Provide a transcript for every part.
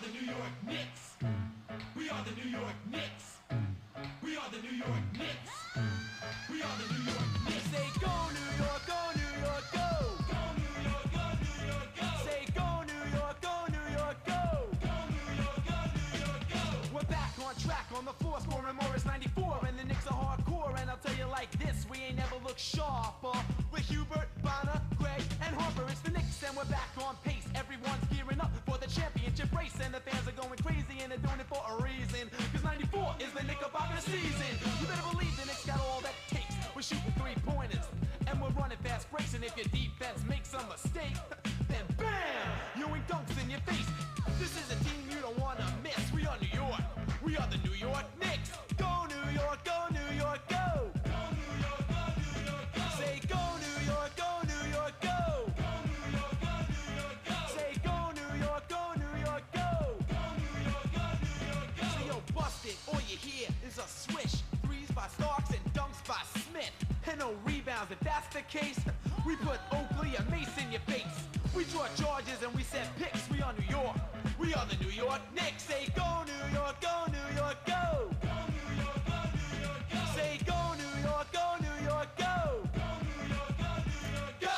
the New York Knicks. We are the New York Knicks. We are the New York Knicks. We are the New York Knicks. Say go New York, go New York, go. Go New York, go New York, go. Say go New York, go New York, go. Go New York, go New York, go. We're back on track on the floor, scoring more as 94, and the Knicks are hardcore. And I'll tell you like this, we ain't never looked sharper. With Hubert, Bonner, Gray, and Harper, it's the Knicks, and we're back on pace. Everyone's gearing up for the championship race, and the fans are going crazy, and they're doing it for a reason. Cause 94 is the Knickerbocker season. You better believe the Knicks got all that it takes. We're shooting three-pointers, and we're running fast breaks, and if your defense makes a mistake, then BAM! Ewing dunks in your face. This is a team you don't wanna miss. We are New York. We are the New York Knicks. Go New York, go New York, go. Go New York, go New York, go. Say go New York, go New York, go. Go New York, go New York, go. Say go New York, go New York, go. Go New York, go New York, go. Say yo, bust it. All you hear is a swish. Threes by Starks and dunks by Smith. And no rebounds. If that's the case, we put Oakley and Mace in your face. We draw charges and we set picks. We are New York. We are the New York Knicks. Say go New York, go New York, go. Go New York, go New York, go. Say go New York, go New York, go. Go New York, go New York, go.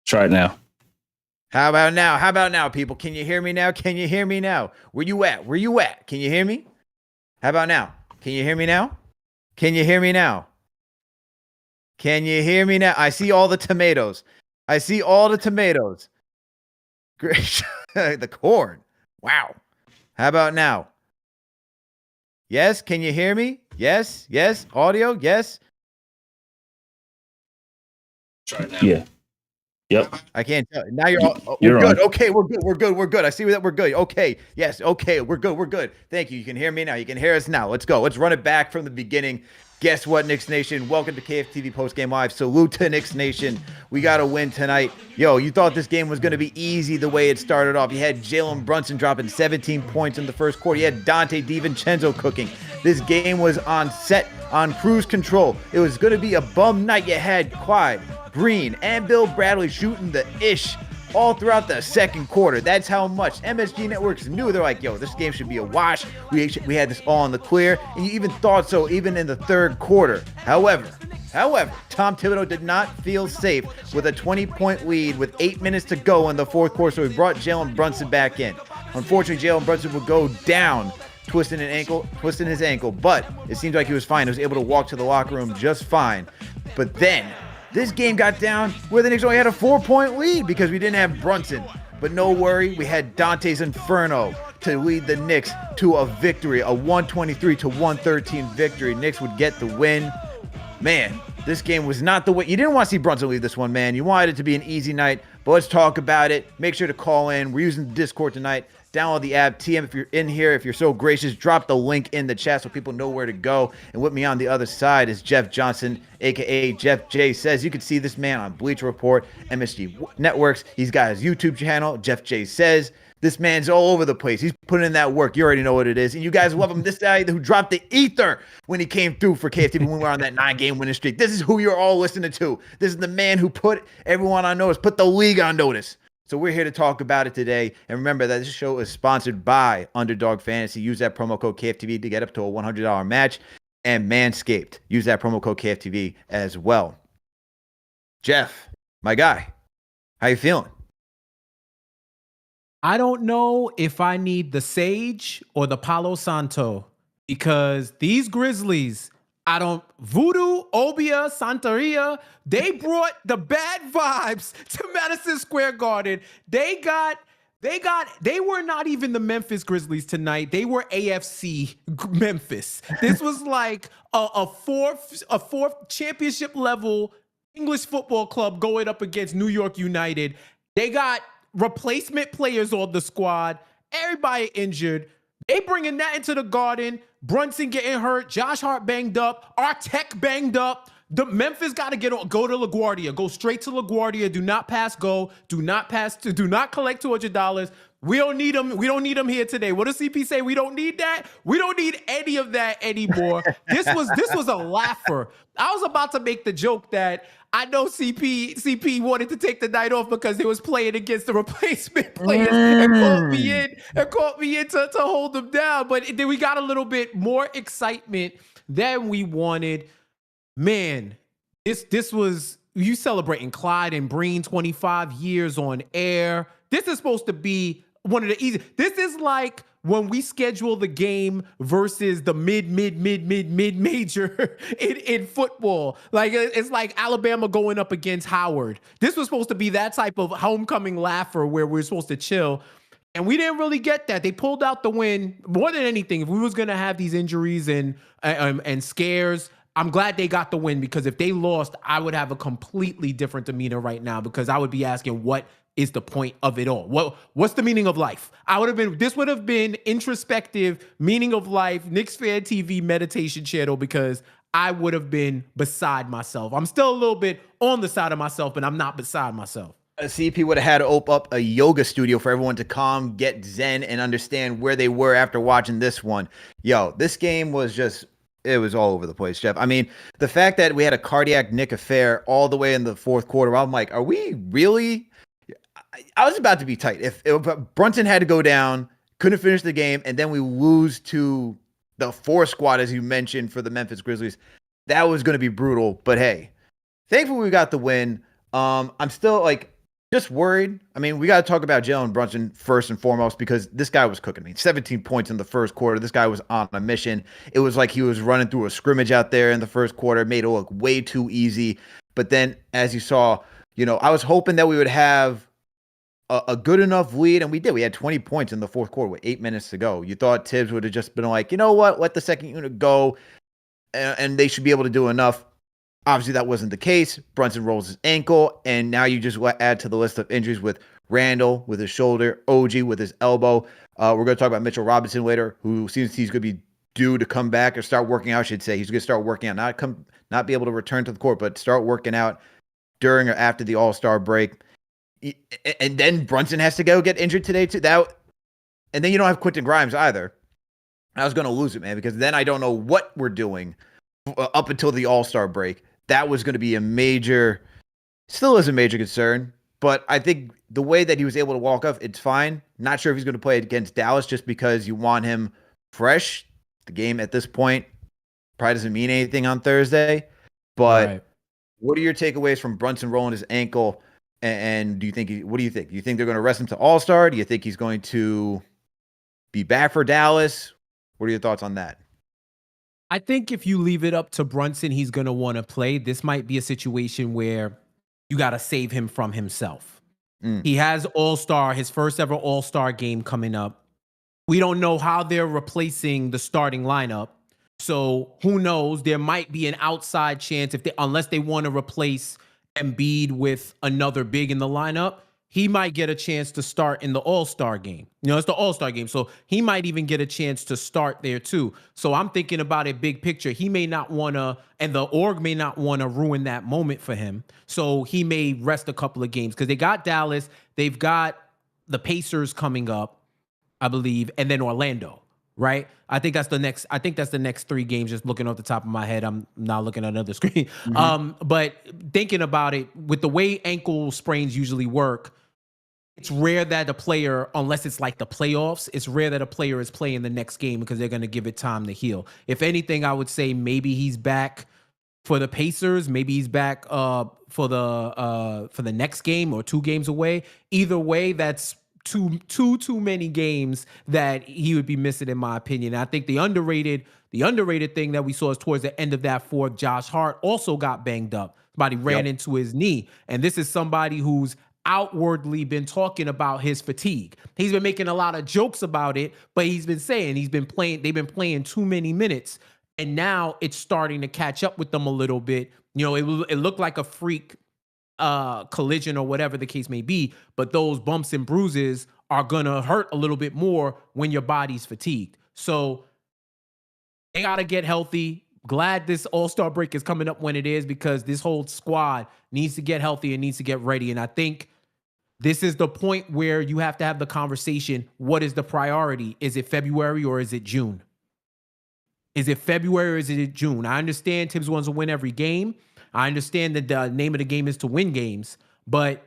Try it now. How about now? How about now, people? Can you hear me now? Can you hear me now? Where you at? Where you at? Can you hear me? How about now? Can you hear me now? Can you hear me now? Can you hear me now? I see all the tomatoes. I see all the tomatoes. Great. The corn. Wow. How about now? Yes? Can you hear me? Yes? Yes? Audio? Yes? Try it now. Yeah. Yep. I can't tell. Now you're all, You're we're good. on. Okay, we're good. We're good. We're good. I see that we're good. Okay. Yes. Okay. We're good. We're good. Thank you. You can hear me now. You can hear us now. Let's go. Let's run it back from the beginning. Guess what, Knicks Nation? Welcome to KFTV Postgame Live. Salute to Knicks Nation. We got to win tonight. Yo, you thought this game was going to be easy the way it started off. You had Jalen Brunson dropping 17 points in the first quarter. You had Dante DiVincenzo cooking. This game was on cruise control. It was going to be a bum night. You had Clyde, Green, and Bill Bradley shooting the ish all throughout the second quarter. That's how much MSG Networks knew. They're like, yo, this game should be a wash. We had this all in the clear, and you even thought so even in the third quarter. However, Tom Thibodeau did not feel safe with a 20-point lead with 8 minutes to go in the fourth quarter, so he brought Jalen Brunson back in. Unfortunately, Jalen Brunson would go down, twisting his ankle, but it seemed like he was fine. He was able to walk to the locker room just fine. But then this game got down where the Knicks only had a 4-point lead because we didn't have Brunson. But no worry, we had Dante's Inferno to lead the Knicks to a victory, a 123-113 victory. Knicks would get the win. Man, this game was not the way. You didn't want to see Brunson leave this one, man. You wanted it to be an easy night, but let's talk about it. Make sure to call in. We're using the Discord tonight. Download the app. TM, if you're in here, if you're so gracious, drop the link in the chat so people know where to go. And with me on the other side is Jeff Johnson, a.k.a. Jeff J. Says. You can see this man on Bleacher Report, MSG Networks. He's got his YouTube channel, Jeff J. Says. This man's all over the place. He's putting in that work. You already know what it is. And you guys love him. This guy who dropped the ether when he came through for KFTV when we were on that 9-game winning streak. This is who you're all listening to. This is the man who put everyone on notice, put the league on notice. So we're here to talk about it today. And remember that this show is sponsored by Underdog Fantasy. Use that promo code KFTV to get up to a $100 match. And Manscaped. Use that promo code KFTV as well. Jeff, my guy, how you feeling? I don't know if I need the Sage or the Palo Santo because these Grizzlies, Voodoo, Obia, Santeria, they brought the bad vibes to Madison Square Garden. They were not even the Memphis Grizzlies tonight. They were AFC Memphis. This was like a fourth championship level English football club going up against New York United. They got replacement players on the squad. Everybody injured. They bringing that into the Garden. Brunson getting hurt. Josh Hart banged up. Our tech banged up. The Memphis got to go to LaGuardia. Go straight to LaGuardia. Do not pass go. Do not collect $200. We don't need them. We don't need them here today. What does CP say? We don't need that. We don't need any of that anymore. This was a laugher. I was about to make the joke that I know CP wanted to take the night off because they was playing against the replacement players and called me in to hold them down. But then we got a little bit more excitement than we wanted. Man, this was you celebrating Clyde and Breen 25 years on air. This is supposed to be one of the easy. This is like when we schedule the game versus the mid-major in football. Like it's like Alabama going up against Howard. This was supposed to be that type of homecoming laugher where we're supposed to chill. And we didn't really get that. They pulled out the win more than anything. If we was going to have these injuries and scares, I'm glad they got the win because if they lost, I would have a completely different demeanor right now because I would be asking what is the point of it all? What's the meaning of life? This would have been introspective meaning of life, KnicksFanTV meditation channel because I would have been beside myself. I'm still a little bit on the side of myself, but I'm not beside myself. CP would have had to open up a yoga studio for everyone to come, get zen, and understand where they were after watching this one. Yo, this game was just... It was all over the place, Jeff. I mean, the fact that we had a cardiac Nick affair all the way in the fourth quarter, I'm like, are we really? I was about to be tight. If Brunson had to go down, couldn't finish the game, and then we lose to the 4 squad, as you mentioned, for the Memphis Grizzlies, that was going to be brutal. But hey, thankfully we got the win. I'm still just worried. I mean, we got to talk about Jalen Brunson first and foremost because this guy was cooking me. 17 points in the first quarter. This guy was on a mission. It was like he was running through a scrimmage out there in the first quarter, made it look way too easy. But then, as you saw, I was hoping that we would have a good enough lead, and we did. We had 20 points in the fourth quarter with 8 minutes to go. You thought Tibbs would have just been like, you know what, let the second unit go, and they should be able to do enough. Obviously, that wasn't the case. Brunson rolls his ankle, and now you just add to the list of injuries with Randall with his shoulder, OG with his elbow. We're going to talk about Mitchell Robinson later, who seems he's going to be due to come back or start working out, I should say. He's going to start working out, not be able to return to the court, but start working out during or after the All-Star break. And then Brunson has to go get injured today, too. And then you don't have Quentin Grimes either. I was going to lose it, man, because then I don't know what we're doing up until the All-Star break. That was going to be still is a major concern. But I think the way that he was able to walk off, it's fine. Not sure if he's going to play against Dallas just because you want him fresh. The game at this point probably doesn't mean anything on Thursday. But What are your takeaways from Brunson rolling his ankle? And what do you think? Do you think they're going to rest him to All-Star? Do you think he's going to be back for Dallas? What are your thoughts on that? I think if you leave it up to Brunson, he's going to want to play. This might be a situation where you got to save him from himself. He has his first ever All-Star game coming up. We don't know how they're replacing the starting lineup. So who knows? There might be an outside chance unless they want to replace Embiid with another big in the lineup, he might get a chance to start in the All-Star game. It's the All-Star game, so he might even get a chance to start there too. So I'm thinking about it big picture. He may not want to, and the org may not want to ruin that moment for him. So he may rest a couple of games because they got Dallas, they've got the Pacers coming up, I believe, and then Orlando. Right? I think that's the next 3 games, just looking off the top of my head. I'm not looking at another screen. But thinking about it, with the way ankle sprains usually work, it's rare that a player, unless it's like the playoffs, it's rare that a player is playing the next game because they're going to give it time to heal. If anything, I would say maybe he's back for the Pacers. Maybe he's back for the next game or 2 games away. Either way, that's too many games that he would be missing, in my opinion. I think the underrated thing that we saw is towards the end of that fourth, Josh Hart also got banged up. Somebody ran into his knee, and this is somebody who's outwardly been talking about his fatigue. He's been making a lot of jokes about it, but he's been saying they've been playing too many minutes, and now it's starting to catch up with them a little bit. You know, it looked like a freak collision or whatever the case may be, but those bumps and bruises are gonna hurt a little bit more when your body's fatigued. So they gotta get healthy. Glad this All-Star break is coming up when it is, because this whole squad needs to get healthy and needs to get ready. And I think this is the point where you have to have the conversation. What is the priority? Is it February or is it June? Is it February or is it June? I understand Tibbs wants to win every game. I understand that the name of the game is to win games. But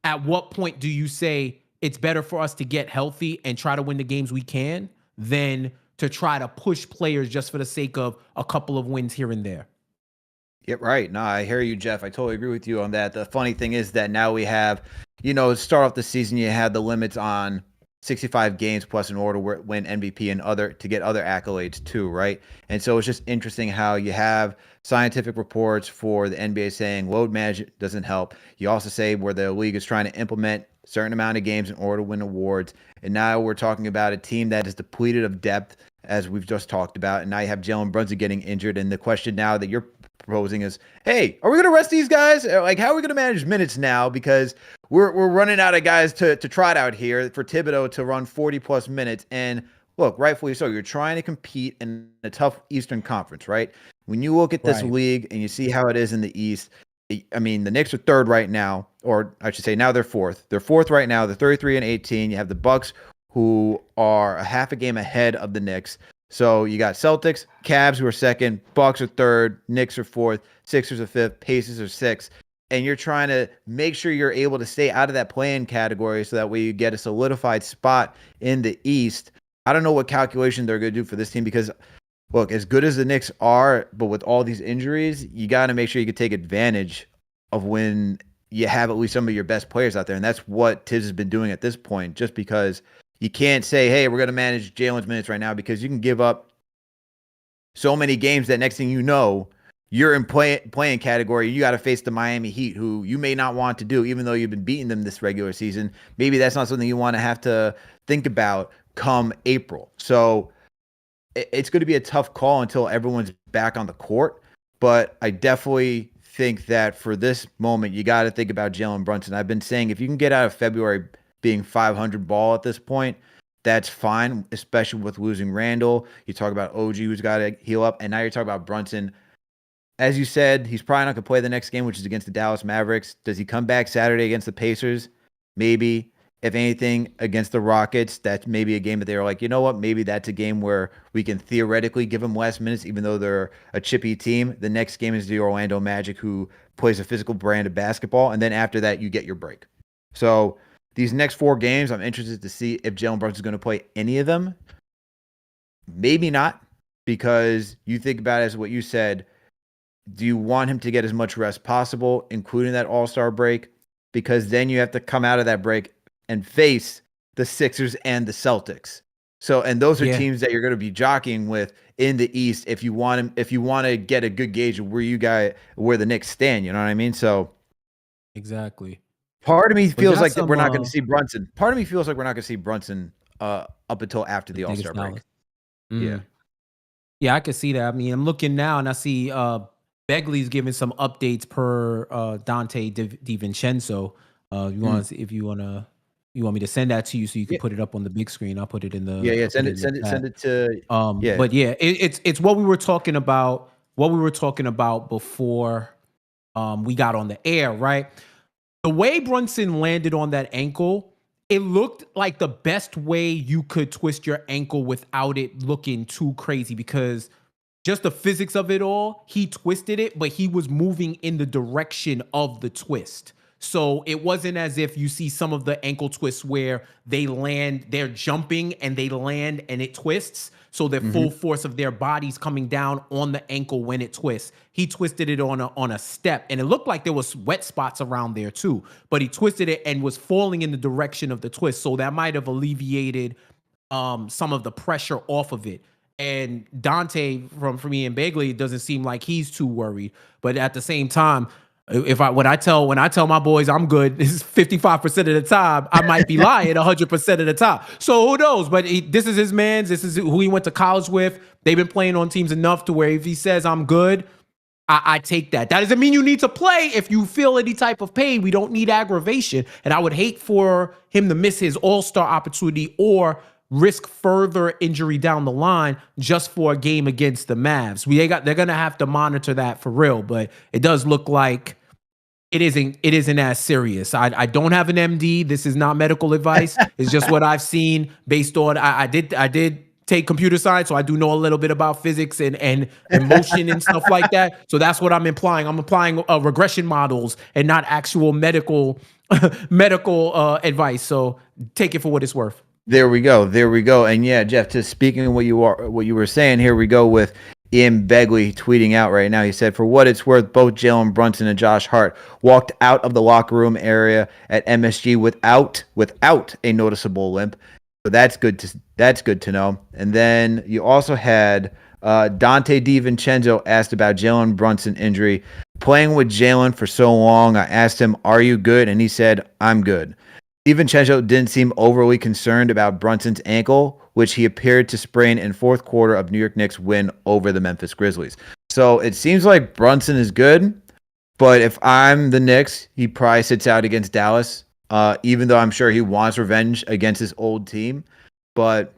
at what point do you say it's better for us to get healthy and try to win the games we can than to try to push players just for the sake of a couple of wins here and there? Yeah, right. No, I hear you, Jeff. I totally agree with you on that. The funny thing is that now we have, start off the season, you had the limits on 65 games plus in order to win MVP and to get other accolades too, right? And so it's just interesting how you have scientific reports for the NBA saying load management doesn't help. You also say where the league is trying to implement a certain amount of games in order to win awards. And now we're talking about a team that is depleted of depth, as we've just talked about. And now you have Jalen Brunson getting injured. And the question now that you're proposing is, hey, are we going to rest these guys? Like, how are we going to manage minutes now? Because we're running out of guys to trot out here for Thibodeau to run 40-plus minutes. And look, rightfully so, you're trying to compete in a tough Eastern Conference, right? When you look at this league and you see how it is in the East, I mean, the Knicks are third right now, or I should say now they're fourth. They're fourth right now. They're 33-18. You have the Bucks, who are a half a game ahead of the Knicks. So you got Celtics, Cavs, who are second, Bucks are third, Knicks are fourth, Sixers are fifth, Pacers are sixth. And you're trying to make sure you're able to stay out of that play-in category so that way you get a solidified spot in the East. I don't know what calculation they're going to do for this team because, look, as good as the Knicks are, but with all these injuries, you got to make sure you can take advantage of when you have at least some of your best players out there. And that's what Tibbs has been doing at this point, just because you can't say, hey, we're going to manage Jalen's minutes right now, because you can give up so many games that next thing you know, you're in playing category. You got to face the Miami Heat, who you may not want to do, even though you've been beating them this regular season. Maybe that's not something you want to have to think about come April. So it's going to be a tough call until everyone's back on the court. But I definitely think that for this moment, you got to think about Jalen Brunson. I've been saying if you can get out of February being 500 ball at this point, that's fine, especially with losing Randall. You talk about OG, who's got to heal up, and now you're talking about Brunson. As you said, he's probably not going to play the next game, which is against the Dallas Mavericks. Does he come back Saturday against the Pacers? Maybe. If anything, against the Rockets, that's maybe a game that they were like, you know what, maybe that's a game where we can theoretically give them less minutes, even though they're a chippy team. The next game is the Orlando Magic, who plays a physical brand of basketball, and then after that, you get your break. So these next 4 games, I'm interested to see if Jalen Brunson is going to play any of them. Maybe not, because you think about it as what you said. Do you want him to get as much rest possible, including that All-Star break? Because then you have to come out of that break and face the Sixers and the Celtics. So, and those are teams that you're going to be jockeying with in the East if you want to get a good gauge of where the Knicks stand. You know what I mean? So, exactly. Part of me feels like we're not going to see Brunson. Part of me feels like we're not going to see Brunson up until after the All-Star break. Yeah, I can see that. I mean, I'm looking now and I see Begley's giving some updates per Dante DiVincenzo. If you want me to send that to you so you can put it up on the big screen, I'll put it in the send it to But yeah, it's what we were talking about. What we were talking about before we got on the air, right? The way Brunson landed on that ankle, it looked like the best way you could twist your ankle without it looking too crazy, because just the physics of it all, he twisted it, but he was moving in the direction of the twist. So it wasn't as if you see some of the ankle twists where they're jumping and they land and it twists. So the full force of their body's coming down on the ankle when it twists. He twisted it on a step, and it looked like there was wet spots around there too. But he twisted it and was falling in the direction of the twist. So that might have alleviated some of the pressure off of it. And Dante from me and Bagley doesn't seem like he's too worried. But at the same time, when I tell my boys I'm good, this is 55% of the time, I might be lying 100% of the time. So who knows? But this is his man's. This is who he went to college with. They've been playing on teams enough to where if he says I'm good, I take that. That doesn't mean you need to play if you feel any type of pain. We don't need aggravation. And I would hate for him to miss his all-star opportunity or risk further injury down the line just for a game against the Mavs. They're gonna have to monitor that for real, but it does look like it isn't as serious. I don't have an MD. This is not medical advice. It's just what I've seen based on I did take computer science, so I do know a little bit about physics and motion and stuff like that. So that's what I'm implying. I'm applying regression models and not actual medical advice. So take it for what it's worth. There we go. And yeah, Jeff, just speaking of what you were saying, here we go with Ian Begley tweeting out right now. He said, for what it's worth, both Jalen Brunson and Josh Hart walked out of the locker room area at MSG without a noticeable limp. So that's good to know. And then you also had Dante DiVincenzo asked about Jalen Brunson injury. Playing with Jalen for so long, I asked him, are you good? And he said, I'm good. DiVincenzo didn't seem overly concerned about Brunson's ankle, which he appeared to sprain in fourth quarter of New York Knicks win over the Memphis Grizzlies. So it seems like Brunson is good, but if I'm the Knicks, he probably sits out against Dallas, even though I'm sure he wants revenge against his old team, but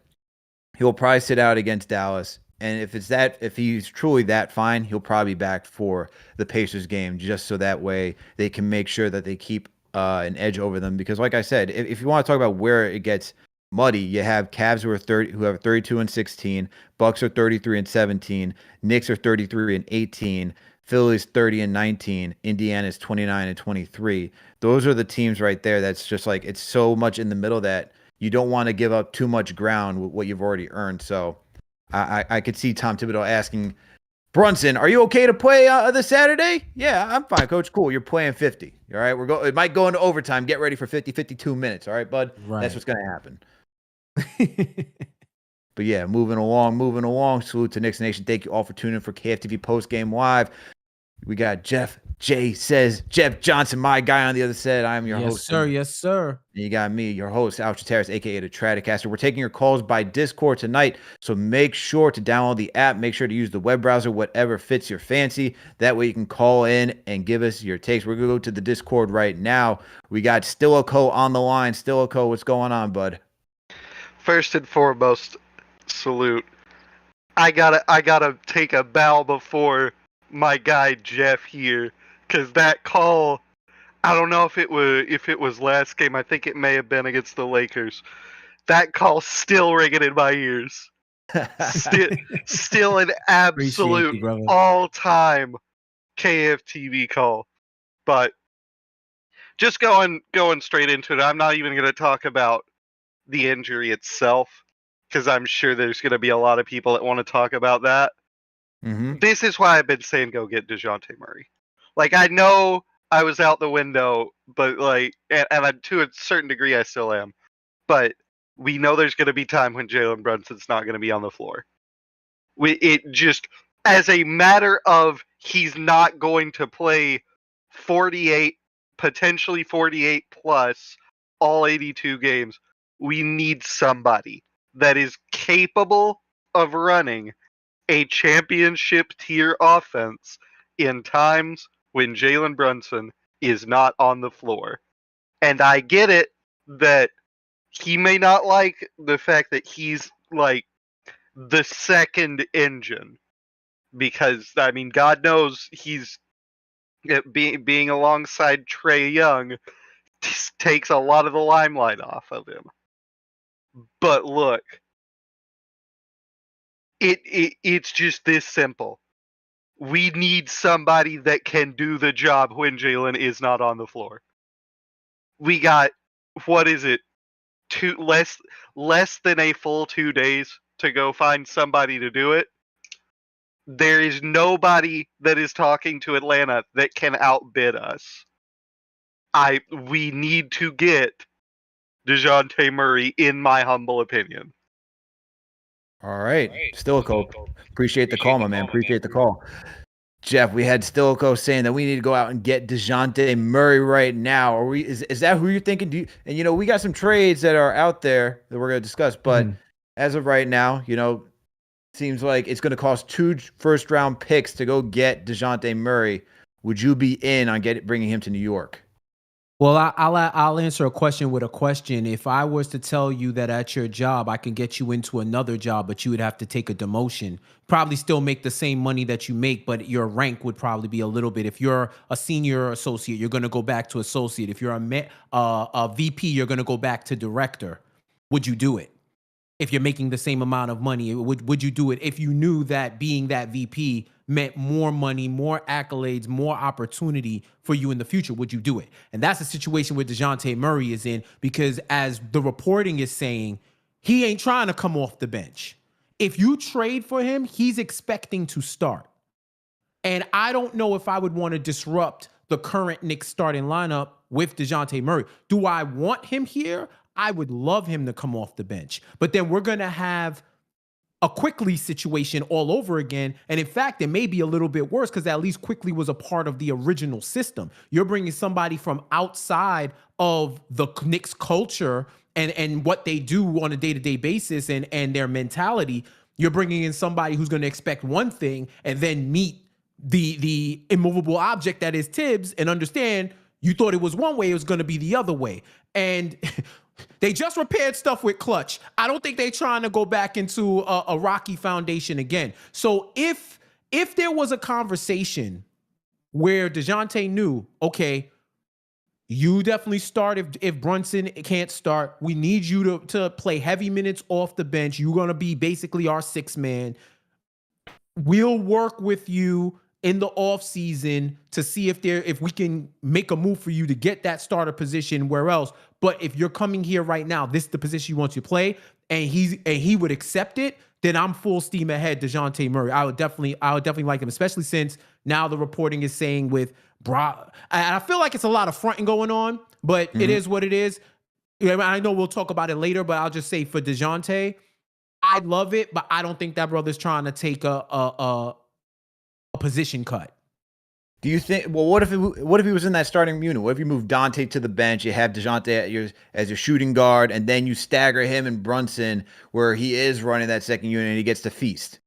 he'll probably sit out against Dallas. And if he's truly that fine, he'll probably be back for the Pacers game, just so that way they can make sure that they keep an edge over them. Because like I said, if you want to talk about where it gets muddy, you have Cavs who have 32-16, Bucks are 33-17, Knicks are 33-18, Philly's 30-19, Indiana's 29-23. Those are the teams right there. That's just like, it's so much in the middle that you don't want to give up too much ground with what you've already earned. So I could see Tom Thibodeau asking Brunson, are you okay to play this Saturday? Yeah, I'm fine, coach. Cool. You're playing 50. All right. It might go into overtime. Get ready for 52 minutes. All right, bud. Right. That's what's going to happen. But yeah, moving along. Salute to Knicks Nation. Thank you all for tuning in for KFTV Postgame Live. We got Jeff Johnson, my guy on the other side. I'm your host. Yes, sir. And you got me, your host, Alec, aka the Trataros. We're taking your calls by Discord tonight, so make sure to download the app. Make sure to use the web browser, whatever fits your fancy. That way you can call in and give us your takes. We're going to go to the Discord right now. We got Stillicho on the line. Stillicho, what's going on, bud? First and foremost, salute. I gotta take a bow before my guy Jeff here, because that call, I don't know if it was last game. I think it may have been against the Lakers. That call still ringing in my ears. Still an absolute all-time KFTV call. But just going straight into it, I'm not even going to talk about the injury itself, because I'm sure there's going to be a lot of people that want to talk about that. Mm-hmm. This is why I've been saying go get DeJounte Murray. Like, I know I was out the window, but like, and to a certain degree I still am, but we know there's going to be time when Jalen Brunson's not going to be on the floor. It just, as a matter of he's not going to play 48, potentially 48 plus all 82 games, we need somebody that is capable of running a championship tier offense in times when Jalen Brunson is not on the floor. And I get it that he may not like the fact that he's like the second engine, because I mean, God knows he's being alongside Trae Young takes a lot of the limelight off of him. But look, it's just this simple. We need somebody that can do the job when Jalen is not on the floor. we got, what is it, less than a full 2 days to go find somebody to do it. There is nobody that is talking to Atlanta that can outbid us. We need to get DeJounte Murray, in my humble opinion. All right. Stillicho, appreciate the call, my man. Appreciate the call. Jeff, we had Stillicho saying that we need to go out and get DeJounte Murray right now. Is that who you're thinking? And we got some trades that are out there that we're going to discuss, but as of right now, seems like it's going to cost 2 first-round picks to go get DeJounte Murray. Would you be in on bringing him to New York? Well, I'll answer a question with a question. If I was to tell you that at your job, I can get you into another job, but you would have to take a demotion, probably still make the same money that you make, but your rank would probably be a little bit. If you're a senior associate, you're going to go back to associate. If you're a VP, you're going to go back to director. Would you do it? If you're making the same amount of money, would you do it if you knew that being that VP meant more money, more accolades, more opportunity for you in the future? Would you do it? And that's the situation where DeJounte Murray is in, because as the reporting is saying, he ain't trying to come off the bench. If you trade for him, he's expecting to start. And I don't know if I would want to disrupt the current Knicks starting lineup with DeJounte Murray. Do I want him here? I would love him to come off the bench. But then we're going to have a Quickly situation all over again. And in fact, it may be a little bit worse because at least Quickly was a part of the original system. You're bringing somebody from outside of the Knicks culture and what they do on a day-to-day basis and their mentality. You're bringing in somebody who's going to expect one thing and then meet the immovable object that is Tibbs and understand you thought it was one way, it was going to be the other way. And they just repaired stuff with Clutch. I don't think they're trying to go back into a rocky foundation again. So if there was a conversation where DeJounte knew, okay, you definitely start if Brunson can't start. We need you to play heavy minutes off the bench. You're going to be basically our 6th man. We'll work with you in the offseason to see if we can make a move for you to get that starter position where else. But if you're coming here right now, this is the position you want to play, and he would accept it, then I'm full steam ahead, DeJounte Murray. I would definitely like him, especially since now the reporting is saying with I feel like it's a lot of fronting going on, but it is what it is. I know we'll talk about it later, but I'll just say for DeJounte, I'd love it, but I don't think that brother's trying to take a position cut. Do you think? Well, what if he was in that starting unit? What if you move Dante to the bench? You have DeJounte as your shooting guard, and then you stagger him and Brunson where he is running that second unit and he gets to feast.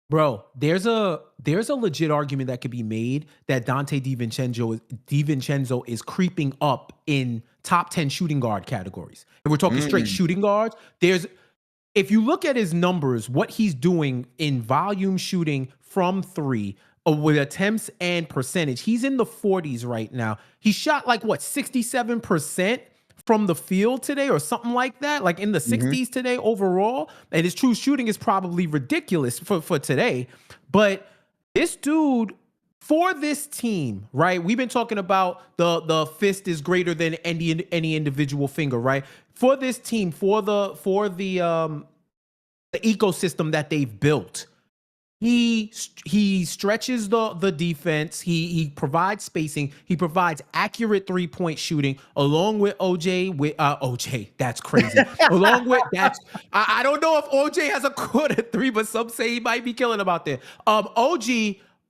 Bro, there's a legit argument that could be made that Dante DiVincenzo is creeping up in top 10 shooting guard categories. If we're talking straight shooting guards, if you look at his numbers, what he's doing in volume shooting from 3 with attempts and percentage, he's in the 40s right now. He shot 67% from the field today or something like that, like in the 60s today overall. And his true shooting is probably ridiculous for today. But this dude, for this team, right? We've been talking about the fist is greater than any individual finger, right? For this team, for the ecosystem that they've built, he stretches the defense. He provides spacing. He provides accurate 3-point shooting along with OJ. That's crazy. Along with that, I don't know if OJ has a quarter 3, but some say he might be killing about there. OG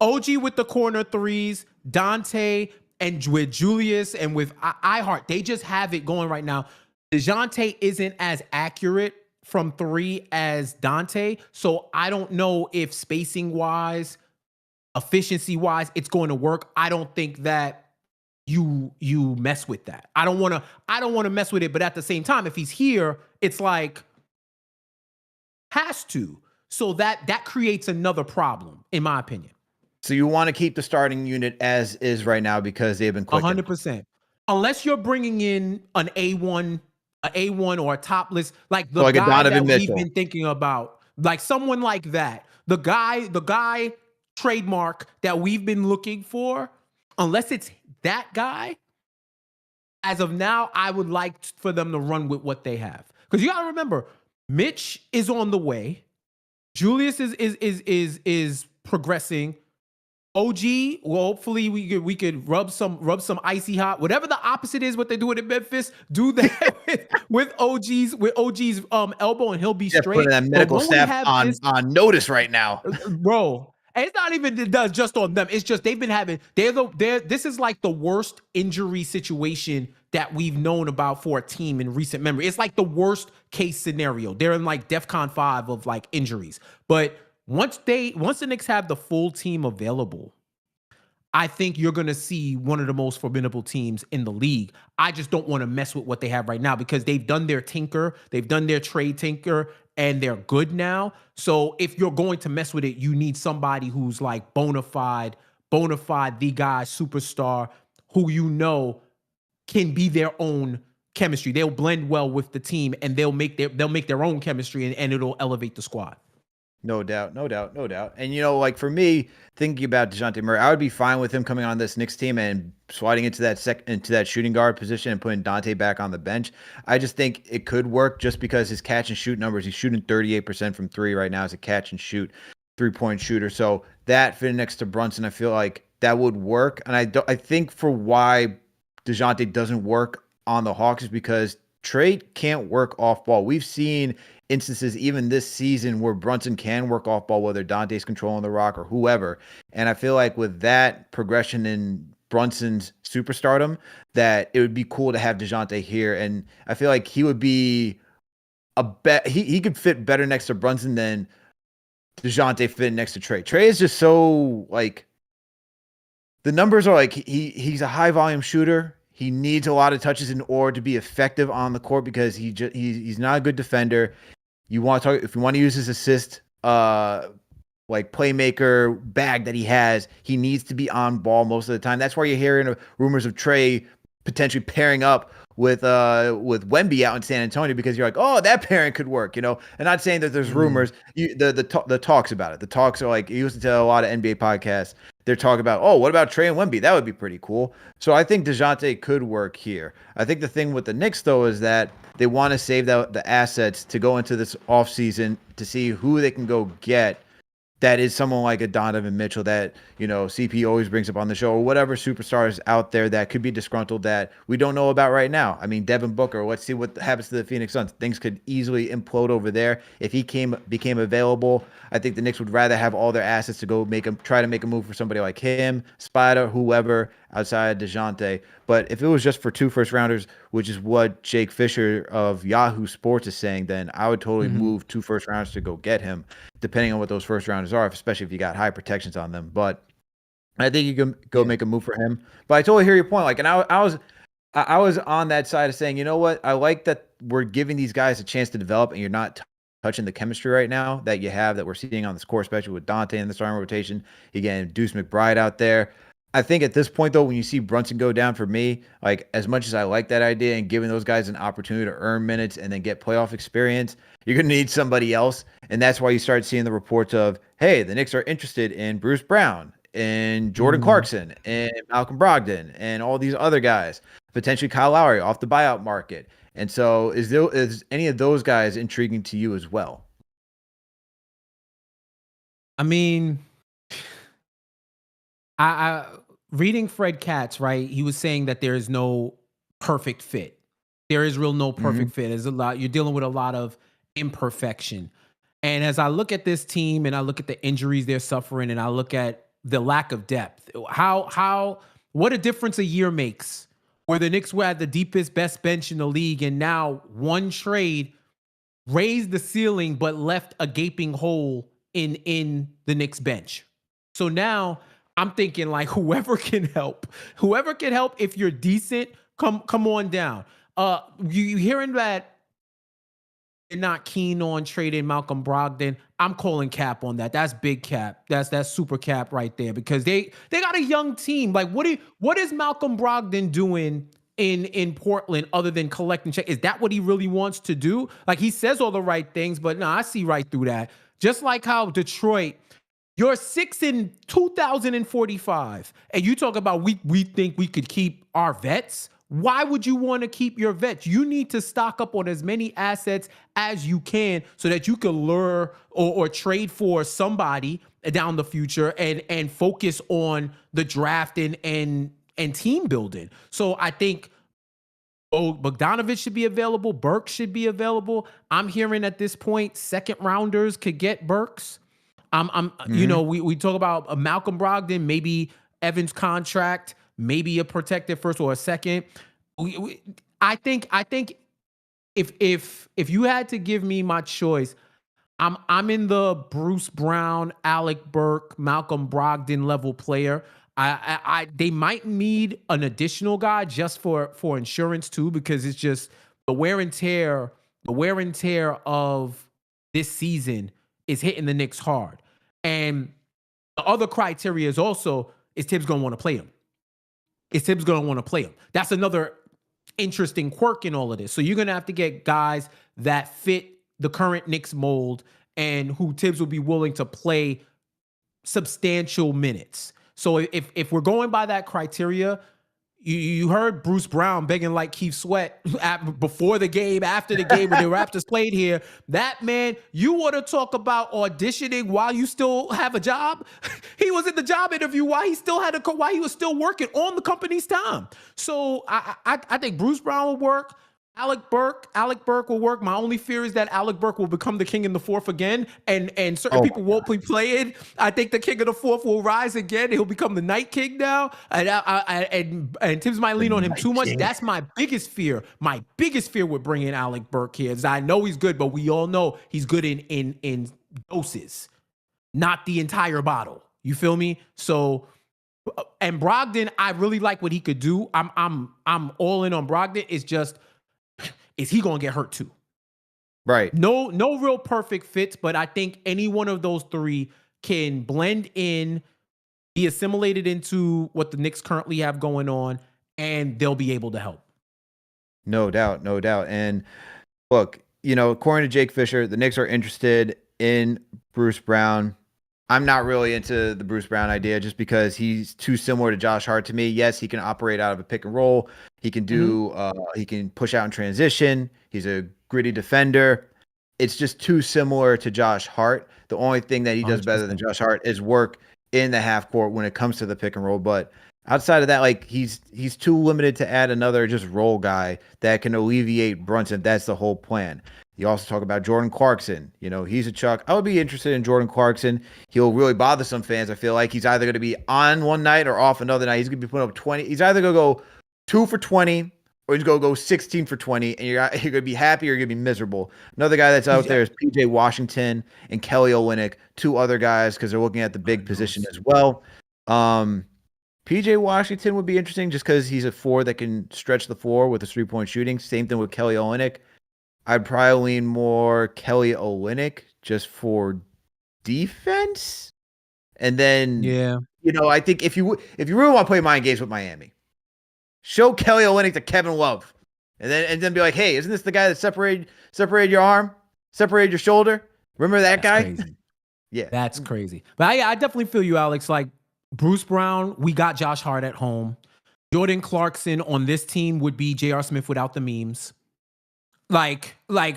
with the corner 3s, Dante and with Julius and with iHeart, they just have it going right now. DeJounte isn't as accurate from 3 as Dante, so I don't know if spacing wise, efficiency wise, it's going to work. I don't think that you mess with that. I don't want to mess with it, but at the same time, if he's here, it's like has to. So that creates another problem, in my opinion. So you want to keep the starting unit as is right now because they've been clicking. 100%. Unless you're bringing in an A1 or a top list, like the guy that we've been thinking about, like someone like that, the guy trademark that we've been looking for, unless it's that guy, as of now, I would like for them to run with what they have. Because you gotta remember, Mitch is on the way. Julius is progressing. OG, well, hopefully we could rub some icy hot, whatever the opposite is what they're doing in Memphis. Do that with OG's elbow, and he'll be straight. Putting that medical staff on notice right now, bro. And it's not even just on them. It's just they've been having this is like the worst injury situation that we've known about for a team in recent memory. It's like the worst case scenario. They're in like DEFCON 5 of like injuries. But once the Knicks have the full team available, I think you're going to see one of the most formidable teams in the league. I just don't want to mess with what they have right now because they've done their tinker, they've done their trade tinker, and they're good now. So if you're going to mess with it, you need somebody who's like bona fide, the guy, superstar, who you know can be their own chemistry. They'll blend well with the team, and they'll make their own chemistry, and it'll elevate the squad. No doubt. And, you know, like for me, thinking about DeJounte Murray, I would be fine with him coming on this Knicks team and sliding into that shooting guard position and putting Dante back on the bench. I just think it could work just because his catch and shoot numbers, he's shooting 38% from three right now as a catch and shoot 3-point shooter. So that fitting next to Brunson, I feel like that would work. And I think for why DeJounte doesn't work on the Hawks is because Trey can't work off ball. We've seen instances even this season where Brunson can work off ball, whether Dante's controlling the rock or whoever. And I feel like with that progression in Brunson's superstardom, that it would be cool to have DeJounte here. And I feel like he would be he could fit better next to Brunson than DeJounte fit next to Trey. Trey is just so like, the numbers are like, he's a high volume shooter. He needs a lot of touches in order to be effective on the court because he's not a good defender. If you want to use his assist, like playmaker bag that he has, he needs to be on ball most of the time. That's why you're hearing rumors of Trey potentially pairing up with Wemby out in San Antonio, because you're like, oh, that pairing could work, you know. And not saying that there's rumors, the talks about it. The talks are like, you used to tell a lot of NBA podcasts, they're talking about, oh, what about Trey and Wemby? That would be pretty cool. So I think DeJounte could work here. I think the thing with the Knicks, though, is that they want to save the assets to go into this offseason to see who they can go get. That is someone like a Donovan Mitchell that, you know, CP always brings up on the show, or whatever superstars out there that could be disgruntled that we don't know about right now. I mean, Devin Booker, let's see what happens to the Phoenix Suns. Things could easily implode over there. If he became available, I think the Knicks would rather have all their assets to go try to make a move for somebody like him, Spider, whoever, outside of DeJounte. But if it was just for 2 first-rounders, which is what Jake Fisher of Yahoo Sports is saying, then I would totally move 2 first-rounders to go get him, depending on what those first-rounders are, especially if you got high protections on them. But I think you can go make a move for him. But I totally hear your point. Like, and I was on that side of saying, you know what? I like that we're giving these guys a chance to develop, and you're not touching the chemistry right now that you have, that we're seeing on this core, especially with Dante in the starting rotation. Again, Deuce McBride out there. I think at this point, though, when you see Brunson go down, for me, like, as much as I like that idea and giving those guys an opportunity to earn minutes and then get playoff experience, you're going to need somebody else. And that's why you start seeing the reports of, hey, the Knicks are interested in Bruce Brown and Jordan Clarkson and Malcolm Brogdon and all these other guys, potentially Kyle Lowry off the buyout market. And so is any of those guys intriguing to you as well? I mean, I reading Fred Katz, right? He was saying that there is no perfect fit. There is no perfect fit. There's a lot. You're dealing with a lot of imperfection. And as I look at this team and I look at the injuries they're suffering and I look at the lack of depth, what a difference a year makes, where the Knicks were at the deepest, best bench in the league, and now one trade raised the ceiling but left a gaping hole in the Knicks bench. So now I'm thinking, like, whoever can help, if you're decent, come on down. You hearing that they're not keen on trading Malcolm Brogdon? I'm calling cap on that. That's big cap. That's super cap right there, because they got a young team. Like, what is Malcolm Brogdon doing in Portland other than collecting checks? Is that what he really wants to do? Like, he says all the right things, but no, I see right through that. Just like how Detroit, you're 6 in 2045, and you talk about we think we could keep our vets. Why would you want to keep your vets? You need to stock up on as many assets as you can so that you can lure or trade for somebody down the future and focus on the draft and team building. So I think Bogdanovich should be available. Burks should be available. I'm hearing at this point, second rounders could get Burks. You know, we talk about Malcolm Brogdon, maybe Evans' contract, maybe a protected first or a second. I think if you had to give me my choice, I'm in the Bruce Brown, Alec Burke, Malcolm Brogdon level player. They might need an additional guy just for insurance too, because it's just the wear and tear of this season is hitting the Knicks hard. And the other criteria is Tibbs going to want to play him? Is Tibbs going to want to play him? That's another interesting quirk in all of this. So you're going to have to get guys that fit the current Knicks mold and who Tibbs will be willing to play substantial minutes. So if we're going by that criteria, you heard Bruce Brown begging like Keith Sweat before the game, after the game when the Raptors played here. That man, you want to talk about auditioning while you still have a job? He was in the job interview while he was still working on the company's time. So I think Bruce Brown will work. Alec Burke will work. My only fear is that Alec Burke will become the king in the fourth again, and certain people won't be playing. I think the king of the fourth will rise again. He'll become the night king now, and Tibbs might lean on him too much. That's my biggest fear. My biggest fear with bringing Alec Burke here is I know he's good, but we all know he's good in doses, not the entire bottle. You feel me? So. And Brogdon, I really like what he could do. I'm all in on Brogdon. It's just, is he gonna get hurt too? Right. No real perfect fits, but I think any one of those three can blend in, be assimilated into what the Knicks currently have going on, and they'll be able to help. No doubt. And look, according to Jake Fisher, the Knicks are interested in Bruce Brown. I'm not really into the Bruce Brown idea just because he's too similar to Josh Hart to me. Yes, he can operate out of a pick and roll. He can do, he can push out in transition. He's a gritty defender. It's just too similar to Josh Hart. The only thing that he does better than Josh Hart is work in the half court when it comes to the pick and roll. But outside of that, like he's too limited to add another just role guy that can alleviate Brunson. That's the whole plan. You also talk about Jordan Clarkson. He's a chuck. I would be interested in Jordan Clarkson. He'll really bother some fans. I feel like he's either going to be on one night or off another night. He's going to be putting up 20. He's either going to go 2 for 20 or he's going to go 16 for 20, and you're going to be happy or you're going to be miserable. Another guy that's out there is PJ Washington and Kelly Olynyk, two other guys because they're looking at the big position as well. PJ Washington would be interesting just because he's a four that can stretch the floor with his three-point shooting. Same thing with Kelly Olynyk. I'd probably lean more Kelly Olynyk just for defense. And then, I think if you really want to play mind games with Miami, show Kelly Olynyk to Kevin Love. And then be like, hey, isn't this the guy that separated your arm, separated your shoulder? Remember that guy? Crazy. Yeah. That's crazy. But I definitely feel you, Alex. Like Bruce Brown, we got Josh Hart at home. Jordan Clarkson on this team would be J.R. Smith without the memes. But at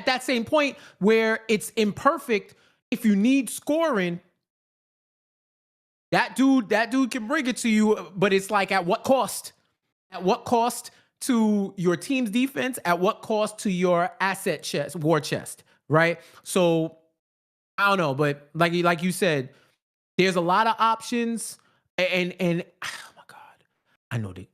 that same point where it's imperfect, if you need scoring, that dude can bring it to you, but it's like at what cost? At what cost to your team's defense? At what cost to your asset chest, war chest, right? So I don't know, but like you said, there's a lot of options, and oh my God, I know that.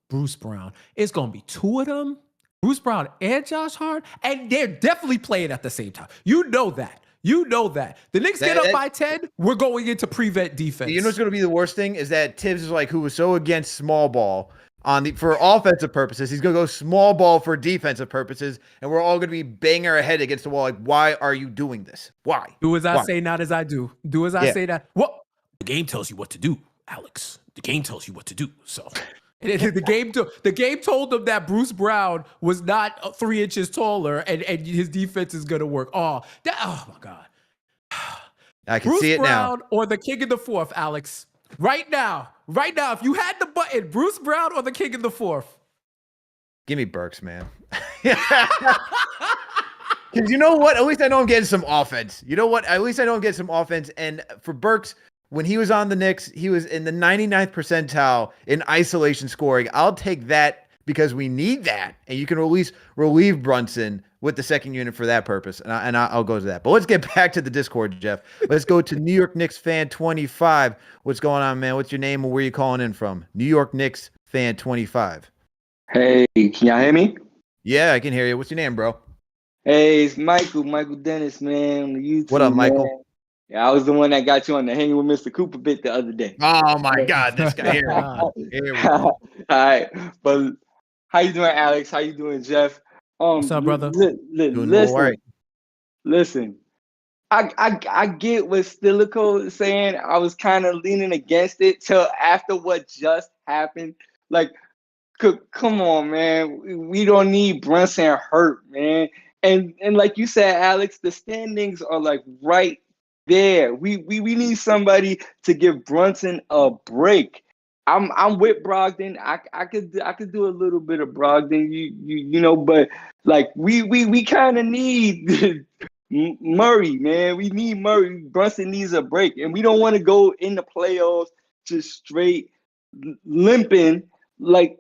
Bruce Brown. It's going to be two of them, Bruce Brown and Josh Hart, and they're definitely playing at the same time. You know that. The Knicks get up by 10, we're going into prevent defense. You know what's going to be the worst thing is that Tibbs is who was so against small ball for offensive purposes. He's going to go small ball for defensive purposes, and we're all going to be banging our head against the wall. Like, why are you doing this? Why? Do as I say, not as I do. Do as I say, not. Well, the game tells you what to do, Alex. The game tells you what to do. So... The game told them that Bruce Brown was not 3 inches taller and his defense is going to work. Oh my God. I can Bruce see it Brown now. or the king of the fourth, Alex. Right now, if you had the button, Bruce Brown or the King in the fourth? Give me Burks, man. Because you know what? At least I know I'm getting some offense. You know what? At least I know I'm getting some offense. And for Burks, when he was on the Knicks, he was in the 99th percentile in isolation scoring. I'll take that because we need that. And you can relieve Brunson with the second unit for that purpose. And I'll go to that. But let's get back to the Discord, Jeff. Let's go to New York Knicks fan 25. What's going on, man? What's your name and where you calling in from? New York Knicks fan 25. Hey, can y'all hear me? Yeah, I can hear you. What's your name, bro? Hey, it's Michael Dennis, man. On the YouTube, What up, Michael? Man. Yeah, I was the one that got you on the Hanging with Mr. Cooper bit the other day. Oh my God, this guy here. Here we go. All right, but how you doing, Alex? How you doing, Jeff? What's up, brother? Listen. I get what Stillicho is saying. I was kind of leaning against it till after what just happened. Like, come on, man. We don't need Brunson hurt, man. And like you said, Alex, the standings are like right there. We need somebody to give Brunson a break. I'm with Brogdon. I could do a little bit of Brogdon, you know, but like we kind of need Murray, man. We need Murray. Brunson needs a break, and we don't want to go in the playoffs just straight limping like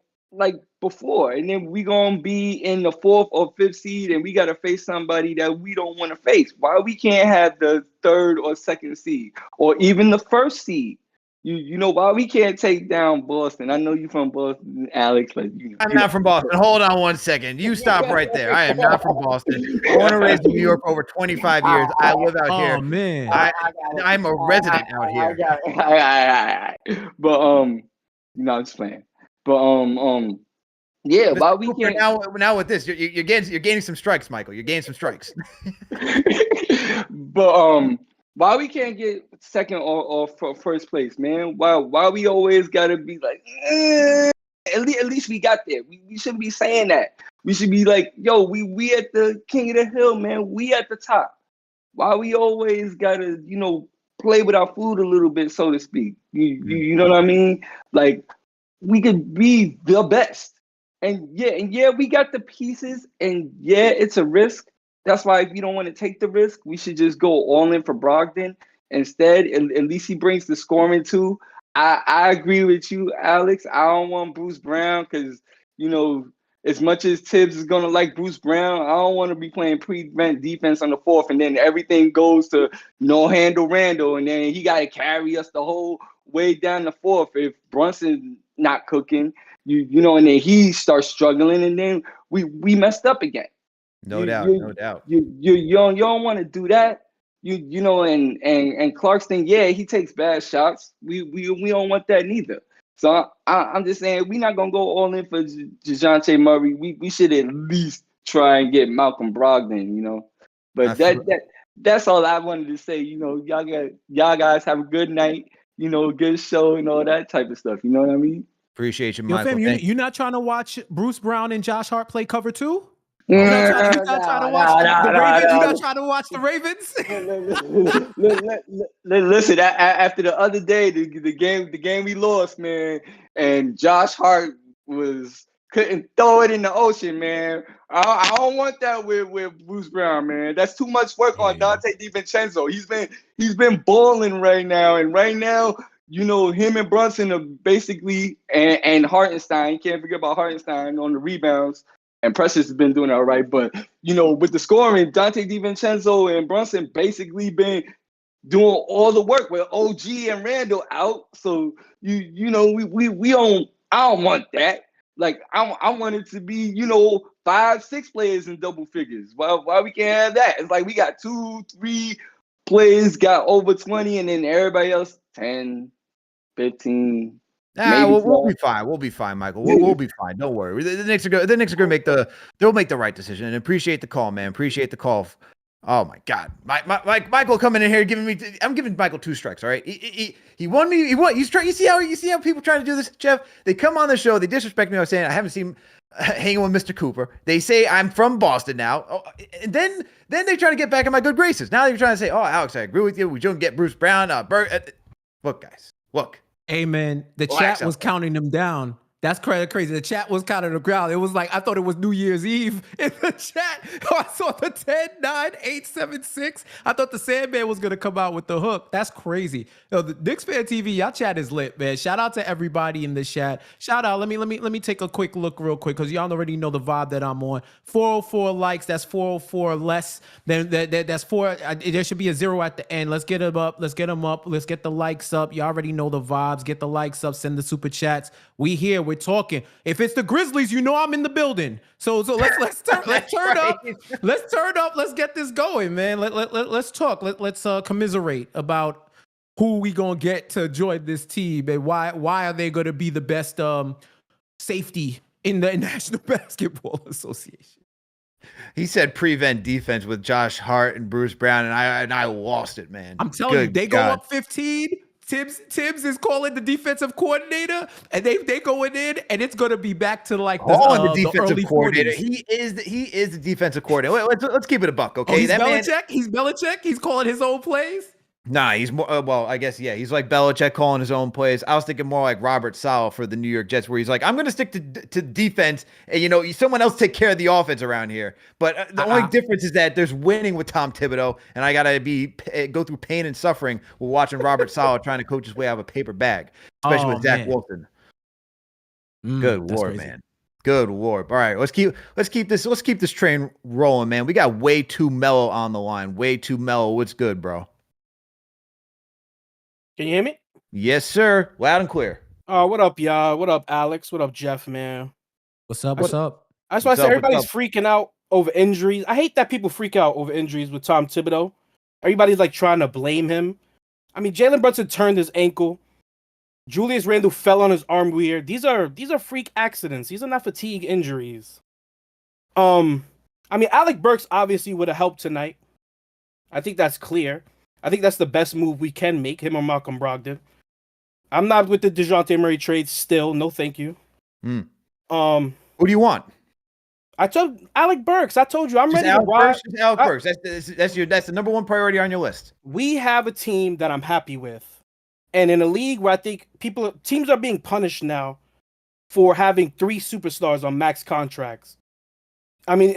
before, and then we gonna be in the 4th or 5th seed, and we gotta face somebody that we don't want to face. Why we can't have the 3rd or 2nd seed, or even the 1st seed? You know why we can't take down Boston? I know you from Boston, Alex. Like I'm not from Boston. Hold on one second. You stop right there. I am not from Boston. Born and raised in New York for over 25 years. I live out here. Oh man, I'm a resident out here. But I'm just playing. But yeah, why we Cooper, can't now with this, you're gaining some strikes, Michael. You're gaining some strikes. But why we can't get 2nd or 1st place, man? Why we always gotta be like, at least we got there. We shouldn't be saying that. We should be like, yo, we at the king of the hill, man. We at the top. Why we always gotta, play with our food a little bit, so to speak? You know what I mean? Like, we could be the best. And yeah, we got the pieces, and yeah, it's a risk. That's why if you don't want to take the risk, we should just go all in for Brogdon instead. At least he brings the scoring too. I agree with you, Alex. I don't want Bruce Brown because, as much as Tibbs is going to like Bruce Brown, I don't want to be playing prevent defense on the 4th, and then everything goes to no handle Randall, and then he got to carry us the whole way down the 4th if Brunson's not cooking, and then he starts struggling, and then we messed up again. No doubt. You don't want to do that. And Clarkson, yeah, he takes bad shots. We don't want that neither. So I'm just saying we're not gonna go all in for DeJounte Murray. We should at least try and get Malcolm Brogdon, But that's all I wanted to say. Y'all guys have a good night. Good show and all that type of stuff. You know what I mean? Appreciate you, Michael. Fam, you're not trying to watch Bruce Brown and Josh Hart play cover 2? You're not trying to watch the Ravens? Listen, after the other day, the game we lost, man, and Josh Hart couldn't throw it in the ocean, man. I don't want that with Bruce Brown, man. That's too much work on Dante DiVincenzo. He's been balling right now, and right now, him and Brunson are basically and Hartenstein. You can't forget about Hartenstein on the rebounds. And Precious has been doing all right, but with the scoring, Dante DiVincenzo and Brunson basically been doing all the work with OG and Randall out. So we don't. I don't want that. Like I want it to be 5-6 players in double figures. Why we can't have that? It's like we got 2-3 players got over 20, and then everybody else 10, 15. We'll be fine. We'll be fine, Michael. We'll be fine. Don't worry. The Knicks are going to make the right decision. And appreciate the call, man. Appreciate the call. Oh my God, Michael coming in here I'm giving Michael 2 strikes. All right, he won me. He won. You see how people trying to do this, Jeff? They come on the show, they disrespect me. I was saying I haven't seen hanging with Mr. Cooper. They say I'm from Boston now, and then they try to get back in my good graces. Now you're trying to say, oh, Alex, I agree with you. We don't get Bruce Brown. Look, guys, look. Hey man, the Relax chat was out there. counting them down. That's crazy. The chat was counting them down. It was like, I thought it was New Year's Eve in the chat. I saw the 10-9-8-7-6. I thought the Sandman was going to come out with the hook. That's crazy. Yo, the Knicks Fan TV, y'all chat is lit, man. Shout out to everybody in the chat. Shout out. Let me take a quick look real quick because y'all already know the vibe that I'm on. 404 likes. That's 404 less. That's 4. There should be a 0 at the end. Let's get them up. Let's get them up. Let's get the likes up. You already know the vibes. Get the likes up. Send the super chats. We here. We're talking. If it's the Grizzlies, you know I'm in the building. So let's turn up. Let's turn up. Let's get this going, man. Let's talk. Let's commiserate about who we gonna get to join this team and why are they gonna be the best safety in the National Basketball Association. He said prevent defense with Josh Hart and Bruce Brown, and I lost it, man. I'm telling you, they go up 15. Tibbs is calling the defensive coordinator, and they going in, and it's going to be back to like the defensive early coordinator. 40s. He is the defensive coordinator. Let's keep it a buck, okay? Oh, he's Belichick. He's Belichick. He's calling his own plays. Nah, he's more. Well, I guess yeah. He's like Belichick calling his own plays. I was thinking more like Robert Saleh for the New York Jets, where he's like, I'm going to stick to defense, and someone else take care of the offense around here. But the only difference is that there's winning with Tom Thibodeau, and I got to go through pain and suffering while watching Robert Saleh trying to coach his way out of a paper bag, especially with Zach Wilson. Good Lord, man. Good Lord. All right, let's keep this train rolling, man. We got way Too Melo on the line. Way Too Melo. What's good, bro? Can you hear me? Yes, sir. Loud and clear. What up, y'all? What up, Alex? What up, Jeff, man? What's up? What's up? That's why I said everybody's freaking out over injuries. I hate that people freak out over injuries with Tom Thibodeau. Everybody's like trying to blame him. I mean, Jalen Brunson turned his ankle. Julius Randle fell on his arm weird. These are freak accidents. These are not fatigue injuries. I mean, Alec Burks obviously would have helped tonight. I think that's clear. I think that's the best move we can make, him or Malcolm Brogdon. I'm not with the DeJounte Murray trade still. No, thank you. Who do you want? I told Alec Burks. I told you I'm ready to watch. Alec Burks. That's the number one priority on your list. We have a team that I'm happy with, and in a league where I think teams are being punished now for having 3 superstars on max contracts. I mean,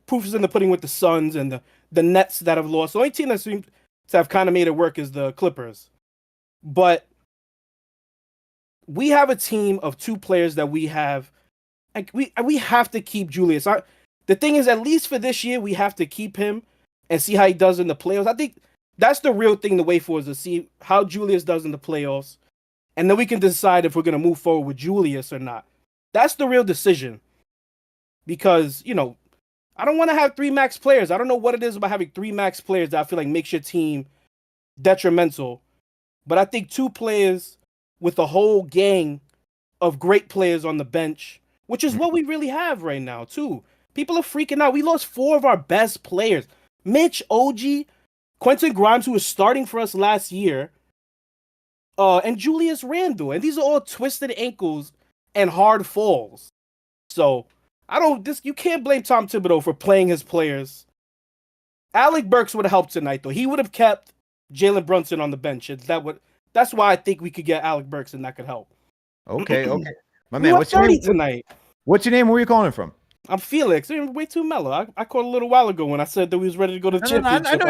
proof is in the pudding with the Suns and the Nets that have lost. The only team that seems to have kind of made it work is the Clippers. But we have a team of 2 players that we have. Like we have to keep Julius. The thing is, at least for this year, we have to keep him and see how he does in the playoffs. I think that's the real thing to wait for, is to see how Julius does in the playoffs. And then we can decide if we're going to move forward with Julius or not. That's the real decision. Because, I don't want to have 3 max players. I don't know what it is about having 3 max players that I feel like makes your team detrimental. But I think 2 players with a whole gang of great players on the bench, which is what we really have right now, too. People are freaking out. We lost 4 of our best players. Mitch, OG, Quentin Grimes, who was starting for us last year, and Julius Randle. And these are all twisted ankles and hard falls. So you can't blame Tom Thibodeau for playing his players. Alec Burks would have helped tonight, though. He would have kept Jalen Brunson on the bench. That's why I think we could get Alec Burks, and that could help. Okay. My man, what's your name tonight? What's your name? Where are you calling from? I'm Felix. Way Too Melo. I called a little while ago when I said that we was ready to go to the championship.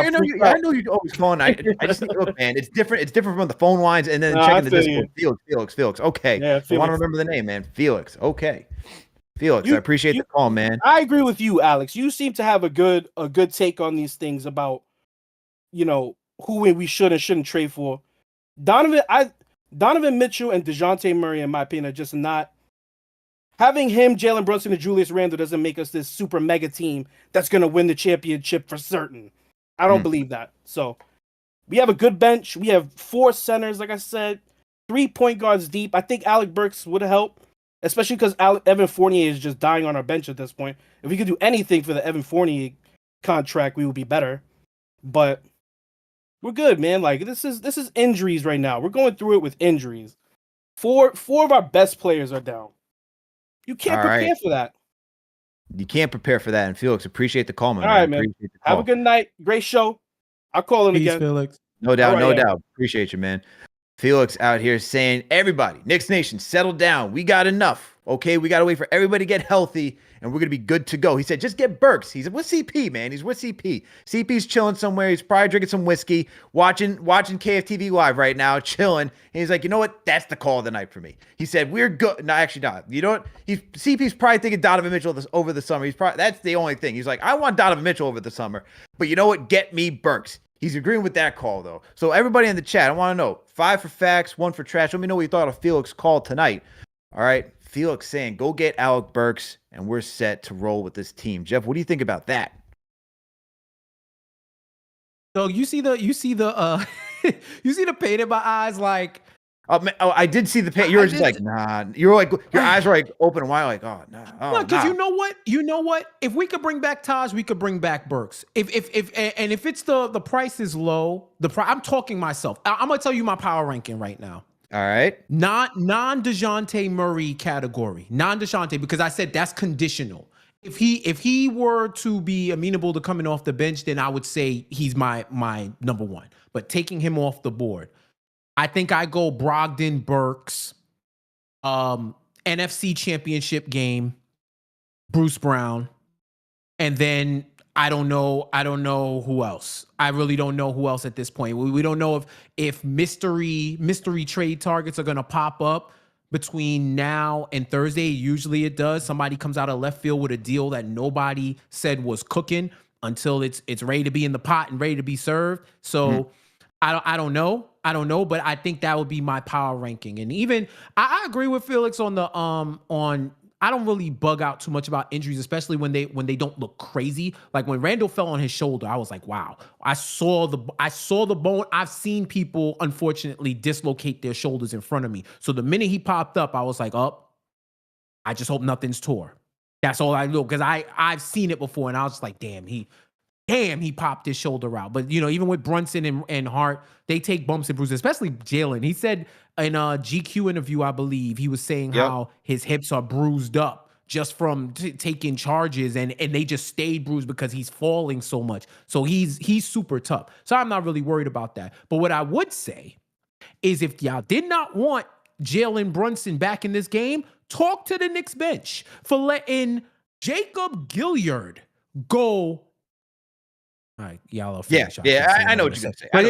I know you're always calling. I just think, look, man, it's different. It's different from the phone lines and then checking the Discord. Felix. Okay. Yeah, I want to remember the name, man. Felix. Okay. Felix, I appreciate the call, man. I agree with you, Alex. You seem to have a good take on these things about, who we should and shouldn't trade for. Donovan Mitchell and DeJounte Murray, in my opinion, are just not. Having him, Jalen Brunson, and Julius Randle doesn't make us this super mega team that's going to win the championship for certain. I don't believe that. So we have a good bench. We have 4 centers, like I said, 3 point guards deep. I think Alec Burks would have helped, especially because Evan Fournier is just dying on our bench at this point. If we could do anything for the Evan Fournier contract, we would be better. But we're good, man. Like this is injuries right now. We're going through it with injuries. 4 of our best players are down. You can't prepare for that. You can't prepare for that. And Felix, appreciate the call, man. All right, man. Have a good night. Great show. I'll call in again. Felix. No doubt. Appreciate you, man. Felix out here saying, everybody, Knicks Nation, settle down. We got enough. Okay, we got to wait for everybody to get healthy, and we're going to be good to go. He said, just get Burks. He's with CP, man. He's with CP. CP's chilling somewhere. He's probably drinking some whiskey, watching KFTV Live right now, chilling. And he's like, you know what? That's the call of the night for me. He said, we're good. No, actually not. You know what? CP's probably thinking Donovan Mitchell over the summer. That's the only thing. He's like, I want Donovan Mitchell over the summer. But you know what? Get me Burks. He's agreeing with that call, though. So everybody in the chat, I want to know, 5 for facts, 1 for trash. Let me know what you thought of Felix' call tonight. All right. Felix saying, go get Alec Burks, and we're set to roll with this team. Jeff, what do you think about that? So you see the you see the pain in my eyes, like. I did see the pain. You were just like, nah. You were like, your eyes were like open wide, like, oh, nah. Oh, because you know what? If we could bring back Taj, we could bring back Burks. If it's the price is low, I'm talking myself. I'm gonna tell you my power ranking right now. All right. Non-DeJounte Murray category. Non-DeJounte, because I said that's conditional. If he were to be amenable to coming off the bench, then I would say he's my number one. But taking him off the board, I think I go Brogdon, Burks, NFC Championship game, Bruce Brown, and then I don't know who else. I really don't know who else at this point. We don't know if mystery trade targets are going to pop up between now and Thursday. Usually it does. Somebody comes out of left field with a deal that nobody said was cooking until it's ready to be in the pot and ready to be served. So I don't know, but I think that would be my power ranking. And even I agree with Felix on the on. I don't really bug out too much about injuries, especially when they don't look crazy. Like when Randall fell on his shoulder, I was like, wow. I saw the bone. I've seen people unfortunately dislocate their shoulders in front of me. So the minute he popped up, I was like, oh, I just hope nothing's tore. That's all I know, because I've seen it before, and I was just like, damn, he popped his shoulder out. But, you know, even with Brunson and Hart, they take bumps and bruises, especially Jalen. He said in a GQ interview, I believe, he was saying how his hips are bruised up just from taking charges, and they just stayed bruised because he's falling so much. So he's super tough. So I'm not really worried about that. But what I would say is, if y'all did not want Jalen Brunson back in this game, talk to the Knicks bench for letting Jacob Gilyard go. All right, y'all. I know what you're gonna say. But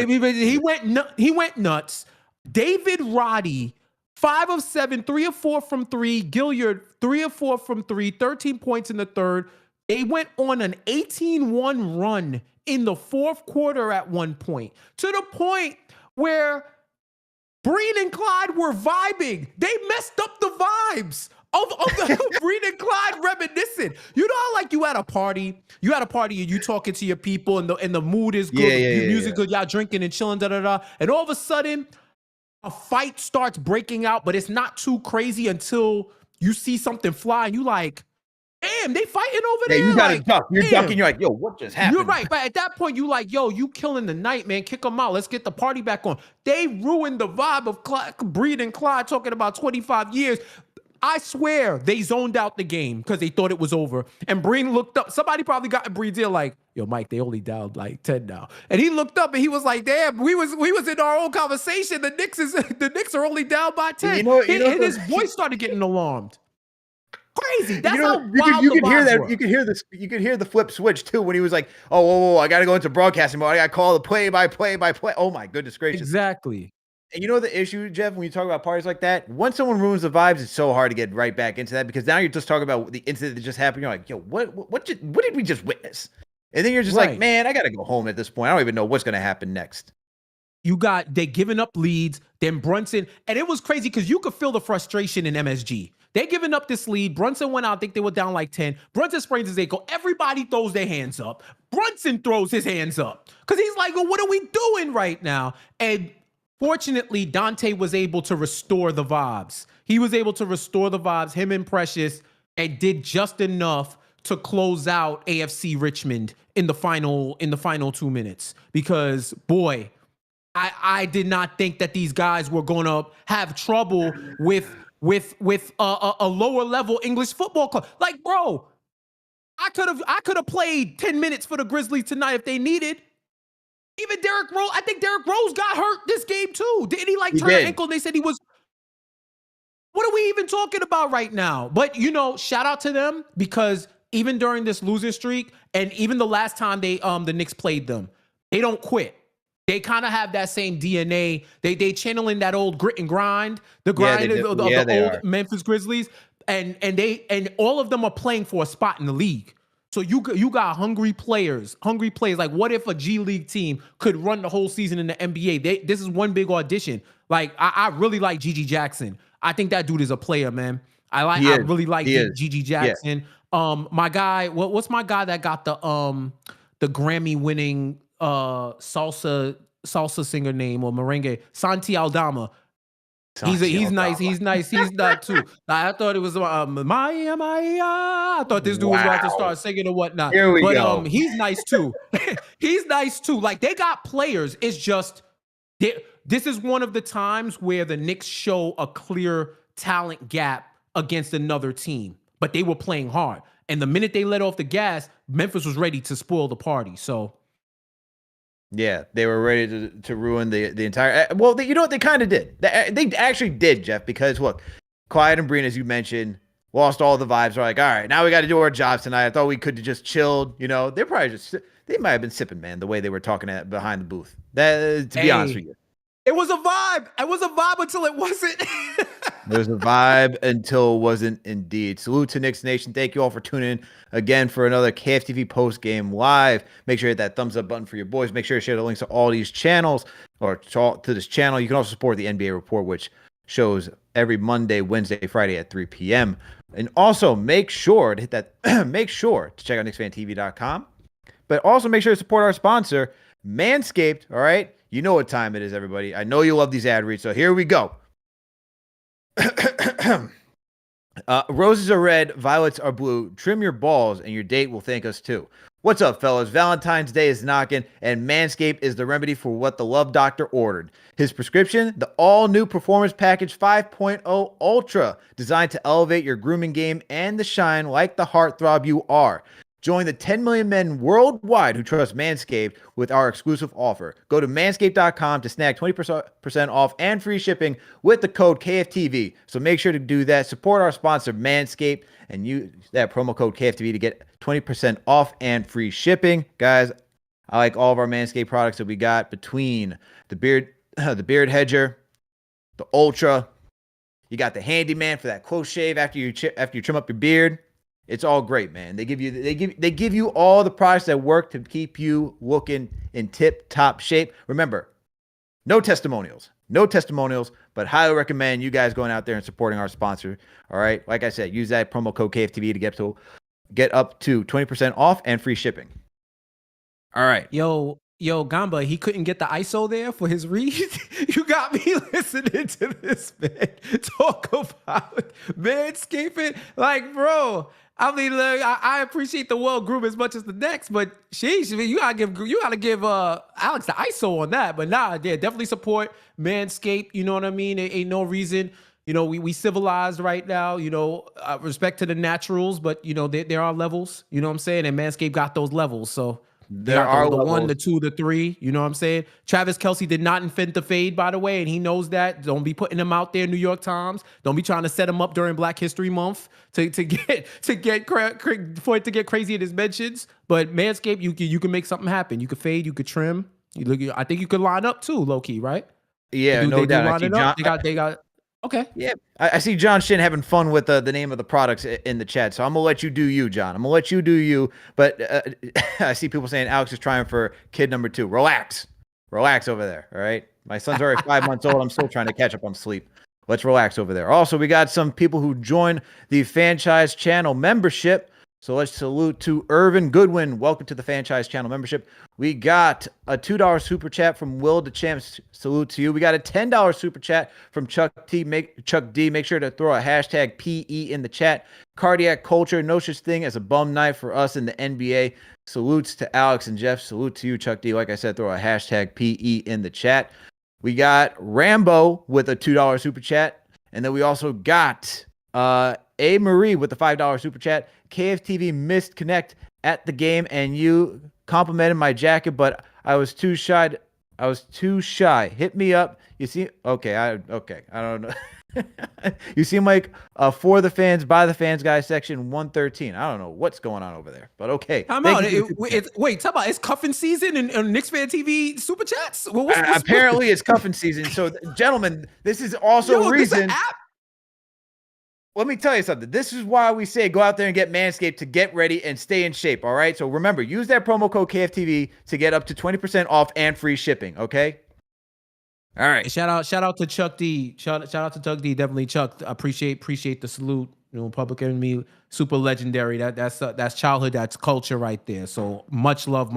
he went nuts. David Roddy, 5 of 7, 3 of 4 from 3. Gilyard, 3 of 4 from 3, 13 points in the third. They went on an 18-1 run in the fourth quarter at one point, to the point where Breen and Clyde were vibing. They messed up the vibes of the Breen and Clyde reminiscent. You know how, like, you at a party and you talking to your people, and the mood is good, the music good, y'all drinking and chilling, and all of a sudden a fight starts breaking out, but it's not too crazy until you see something fly and you like, damn, they fighting over there. You gotta duck. You're ducking. You're like, yo, what just happened? You're right, but at that point, you like, yo, you killing the night, man. Kick them out. Let's get the party back on. They ruined the vibe of Breen and Clyde talking about 25 years. I swear they zoned out the game because they thought it was over. And Breen looked up. Somebody probably got in Breen's ear like, yo, Mike, they only down like 10 now. And he looked up and he was like, damn, we was in our own conversation. The Knicks are only down by 10. And his voice started getting alarmed. Crazy. That's how wild you could hear that. were. You could hear the flip switch too when he was like, "Oh, whoa, I got to go into broadcasting mode. I got to call the play by play. Oh my goodness gracious! Exactly. And you know the issue, Jeff, when you talk about parties like that, once someone ruins the vibes, it's so hard to get right back into that, because now you're just talking about the incident that just happened. You're like, yo, what did we just witness? And then you're just like, man, I got to go home at this point. I don't even know what's going to happen next. They giving up leads, then Brunson, and it was crazy because you could feel the frustration in MSG. They giving up this lead. Brunson went out. I think they were down like 10. Brunson sprains his ankle. Everybody throws their hands up. Brunson throws his hands up because he's like, well, what are we doing right now? And fortunately, Dante was able to restore the vibes. He was able to restore the vibes, him and Precious, and did just enough to close out AFC Richmond in the final 2 minutes. Because, boy, I did not think that these guys were going to have trouble with a lower level English football club. Like, bro, I could have played 10 minutes for the Grizzlies tonight if they needed. Even Derrick Rose, I think Derrick Rose got hurt this game too. Didn't he He turn did. an ankle? They said he was. What are we even talking about right now? But shout out to them because even during this losing streak, and even the last time the Knicks played them, they don't quit. They kind of have that same DNA. They channeling that old grit and grind, the grind of the old Memphis Grizzlies, and all of them are playing for a spot in the league. So you got hungry players. Like, what if a G League team could run the whole season in the NBA? This is one big audition. Like, I really like Gigi Jackson. I think that dude is a player, man. I really like Gigi Jackson. Yeah. My guy, what's my guy that got the Grammy winning salsa singer name or merengue? Santi Aldama. He's nice. He's not too. I thought it was Maya. I thought this dude was about to start singing or whatnot. Here we go. He's nice too. He's nice too. Like, they got players. It's just this is one of the times where the Knicks show a clear talent gap against another team, but they were playing hard. And the minute they let off the gas, Memphis was ready to spoil the party. So. Yeah, they were ready to ruin the entire. Well, you know what? They kind of did. They actually did, Jeff, because look, Clyde and Breen, as you mentioned, lost all the vibes. They're like, all right, now we got to do our jobs tonight. I thought we could have just chilled. They're probably they might have been sipping, man, the way they were talking behind the booth. To be honest with you. It was a vibe. It was a vibe until it wasn't. There was a vibe until it wasn't indeed. Salute to Knicks Nation. Thank you all for tuning in again for another KFTV post-game live. Make sure you hit that thumbs up button for your boys. Make sure to share the links to all these channels or to this channel. You can also support the NBA Report, which shows every Monday, Wednesday, Friday at 3 p.m. And also make sure to hit that. Make sure to check out KnicksFanTV.com. But also make sure to support our sponsor, Manscaped. All right. You know what time it is, everybody. I know you love these ad reads, so here we go. Roses are red, violets are blue. Trim your balls, and your date will thank us too. What's up, fellas? Valentine's Day is knocking, and Manscaped is the remedy for what the love doctor ordered. His prescription, the all-new Performance Package 5.0 Ultra, designed to elevate your grooming game and the shine like the heartthrob you are. Join the 10 million men worldwide who trust Manscaped with our exclusive offer. Go to manscaped.com to snag 20% off and free shipping with the code KFTV. So make sure to do that. Support our sponsor, Manscaped, and use that promo code KFTV to get 20% off and free shipping. Guys, I like all of our Manscaped products that we got between the beard hedger, the Ultra. You got the Handyman for that close shave after you trim up your beard. It's all great, man. They give you all the products that work to keep you looking in tip-top shape. Remember, no testimonials, but highly recommend you guys going out there and supporting our sponsor. All right, like I said, use that promo code KFTV to get up to 20% off and free shipping. All right, Yo, Gamba, he couldn't get the ISO there for his read. You got me listening to this man talk about manscaping. Like, bro, I mean, look, I appreciate the world group as much as the next, but sheesh, I mean, you gotta give Alex the ISO on that. But nah, yeah, definitely support Manscaped. You know what I mean? Ain't no reason. We civilized right now. Respect to the naturals, but there are levels. You know what I'm saying? And Manscaped got those levels, so. There are the levels. 1, the 2, the 3. You know what I'm saying? Travis Kelce did not invent the fade, by the way, and he knows that. Don't be putting him out there, New York Times. Don't be trying to set him up during Black History Month for it to get crazy in his mentions. But Manscaped, you can make something happen. You could fade, you could trim. I think you could line up too, low key, right? Yeah, no doubt. They got. Okay. Yeah, I see John Shin having fun with the name of the products in the chat, so I'm going to let you do you, John. I'm going to let you do you, but I see people saying Alex is trying for kid number 2. Relax over there, all right? My son's already 5 months old. I'm still trying to catch up on sleep. Let's relax over there. Also, we got some people who joined the Franchise Channel membership. So let's salute to Irvin Goodwin. Welcome to the Franchise Channel membership. We got a $2 super chat from Will DeChamps. Salute to you. We got a $10 super chat from Chuck D. Make sure to throw a hashtag PE in the chat. Cardiac culture. No such thing as a bum night for us in the NBA. Salutes to Alex and Jeff. Salute to you, Chuck D. Like I said, throw a hashtag PE in the chat. We got Rambo with a $2 super chat. And then we also got A. Marie with the $5 super chat. KFTV missed connect at the game, and you complimented my jacket, but I was too shy. Hit me up. You see? Okay. I don't know. You seem like for the fans, by the fans guy section 113. I don't know what's going on over there, but okay. Time out. Wait, talk about it's cuffing season and KnicksFanTV super chats. Well, apparently it's cuffing season. So, gentlemen, this is also a reason. Let me tell you something. This is why we say go out there and get Manscaped to get ready and stay in shape. All right. So remember, use that promo code KFTV to get up to 20% off and free shipping. Okay. All right. Shout out to Chuck D. Shout out to Chuck D. Definitely Chuck. Appreciate the salute. You know, Public Enemy, super legendary. That's childhood. That's culture right there. So much love.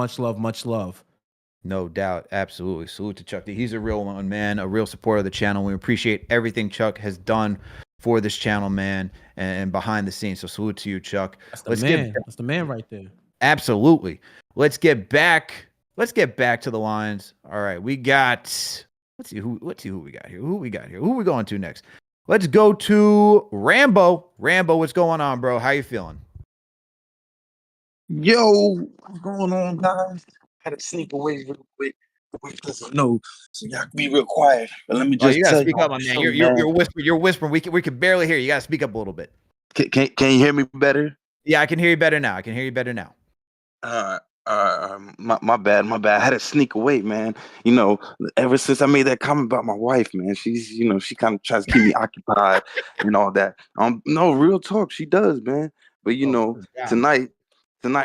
No doubt. Absolutely. Salute to Chuck D. He's a real one, man. A real supporter of the channel. We appreciate everything Chuck has done for this channel, man, and behind the scenes. So salute to you, Chuck. That's the man right there. Absolutely. Let's get back to the lines. All right, we got. Let's see who we got here. Who we going to next? Let's go to Rambo. Rambo, what's going on, bro? How you feeling? Yo, what's going on, guys? Had to sneak away real quick. No, so y'all can be real quiet. But let me just you gotta tell speak up, my man. You're whispering. We can barely hear you. You gotta speak up a little bit. Can you hear me better? Yeah, I can hear you better now. My bad. I had to sneak away, man. You know, ever since I made that comment about my wife, man, she's, you know, she kind of tries to keep me occupied and all that. No, real talk, she does, man. But you know, tonight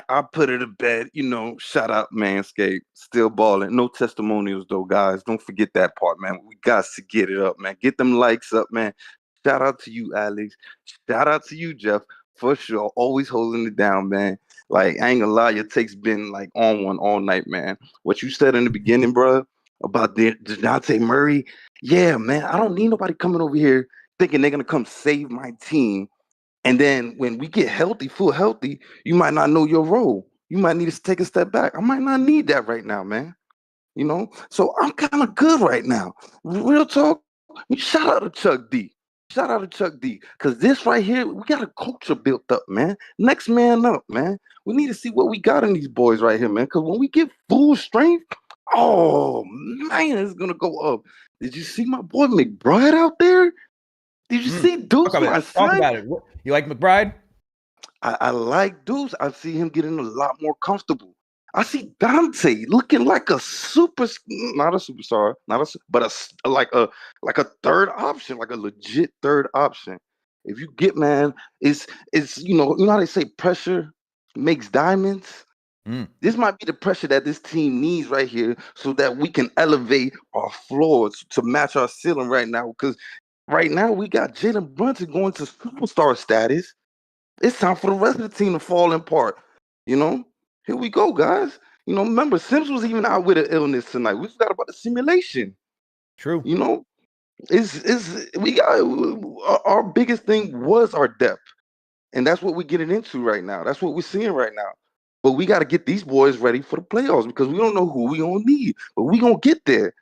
I put her to bed. You know, shout out Manscaped, still balling. No testimonials though, guys. Don't forget that part, man. We got to get it up, man. Get them likes up, man. Shout out to you, Alex. Shout out to you, Jeff, for sure. Always holding it down, man. Like, I ain't gonna lie, your take's been like on one all night, man. What you said in the beginning, bro, about DeJounte Murray, yeah, man. I don't need nobody coming over here thinking they're gonna come save my team. And then when we get healthy, full healthy, you might not know your role. You might need to take a step back. I might not need that right now, man. You know, so I'm kind of good right now. Real talk. Shout out to Chuck D. Because this right here, we got a culture built up, man. Next man up, man. We need to see what we got in these boys right here, man. Because when we get full strength, oh, man, it's going to go up. Did you see my boy McBride out there? Did you see Deuce, my son? Talk about it. You like McBride? I like Deuce. I see him getting a lot more comfortable. I see Dante looking like a not a superstar, like a third option, like a legit third option. If you get, man, it's you know how they say pressure makes diamonds. This might be the pressure that this team needs right here, so that we can elevate our floors to match our ceiling right now. Because right now we got Jalen Brunson going to superstar status. It's time for the rest of the team to fall apart. You know. Here we go, guys. You know, remember, Sims was even out with an illness tonight. We forgot about the simulation. True. You know, we got our biggest thing was our depth. And that's what we're getting into right now. That's what we're seeing right now. But we got to get these boys ready for the playoffs because we don't know who we gonna need. But we gonna get there.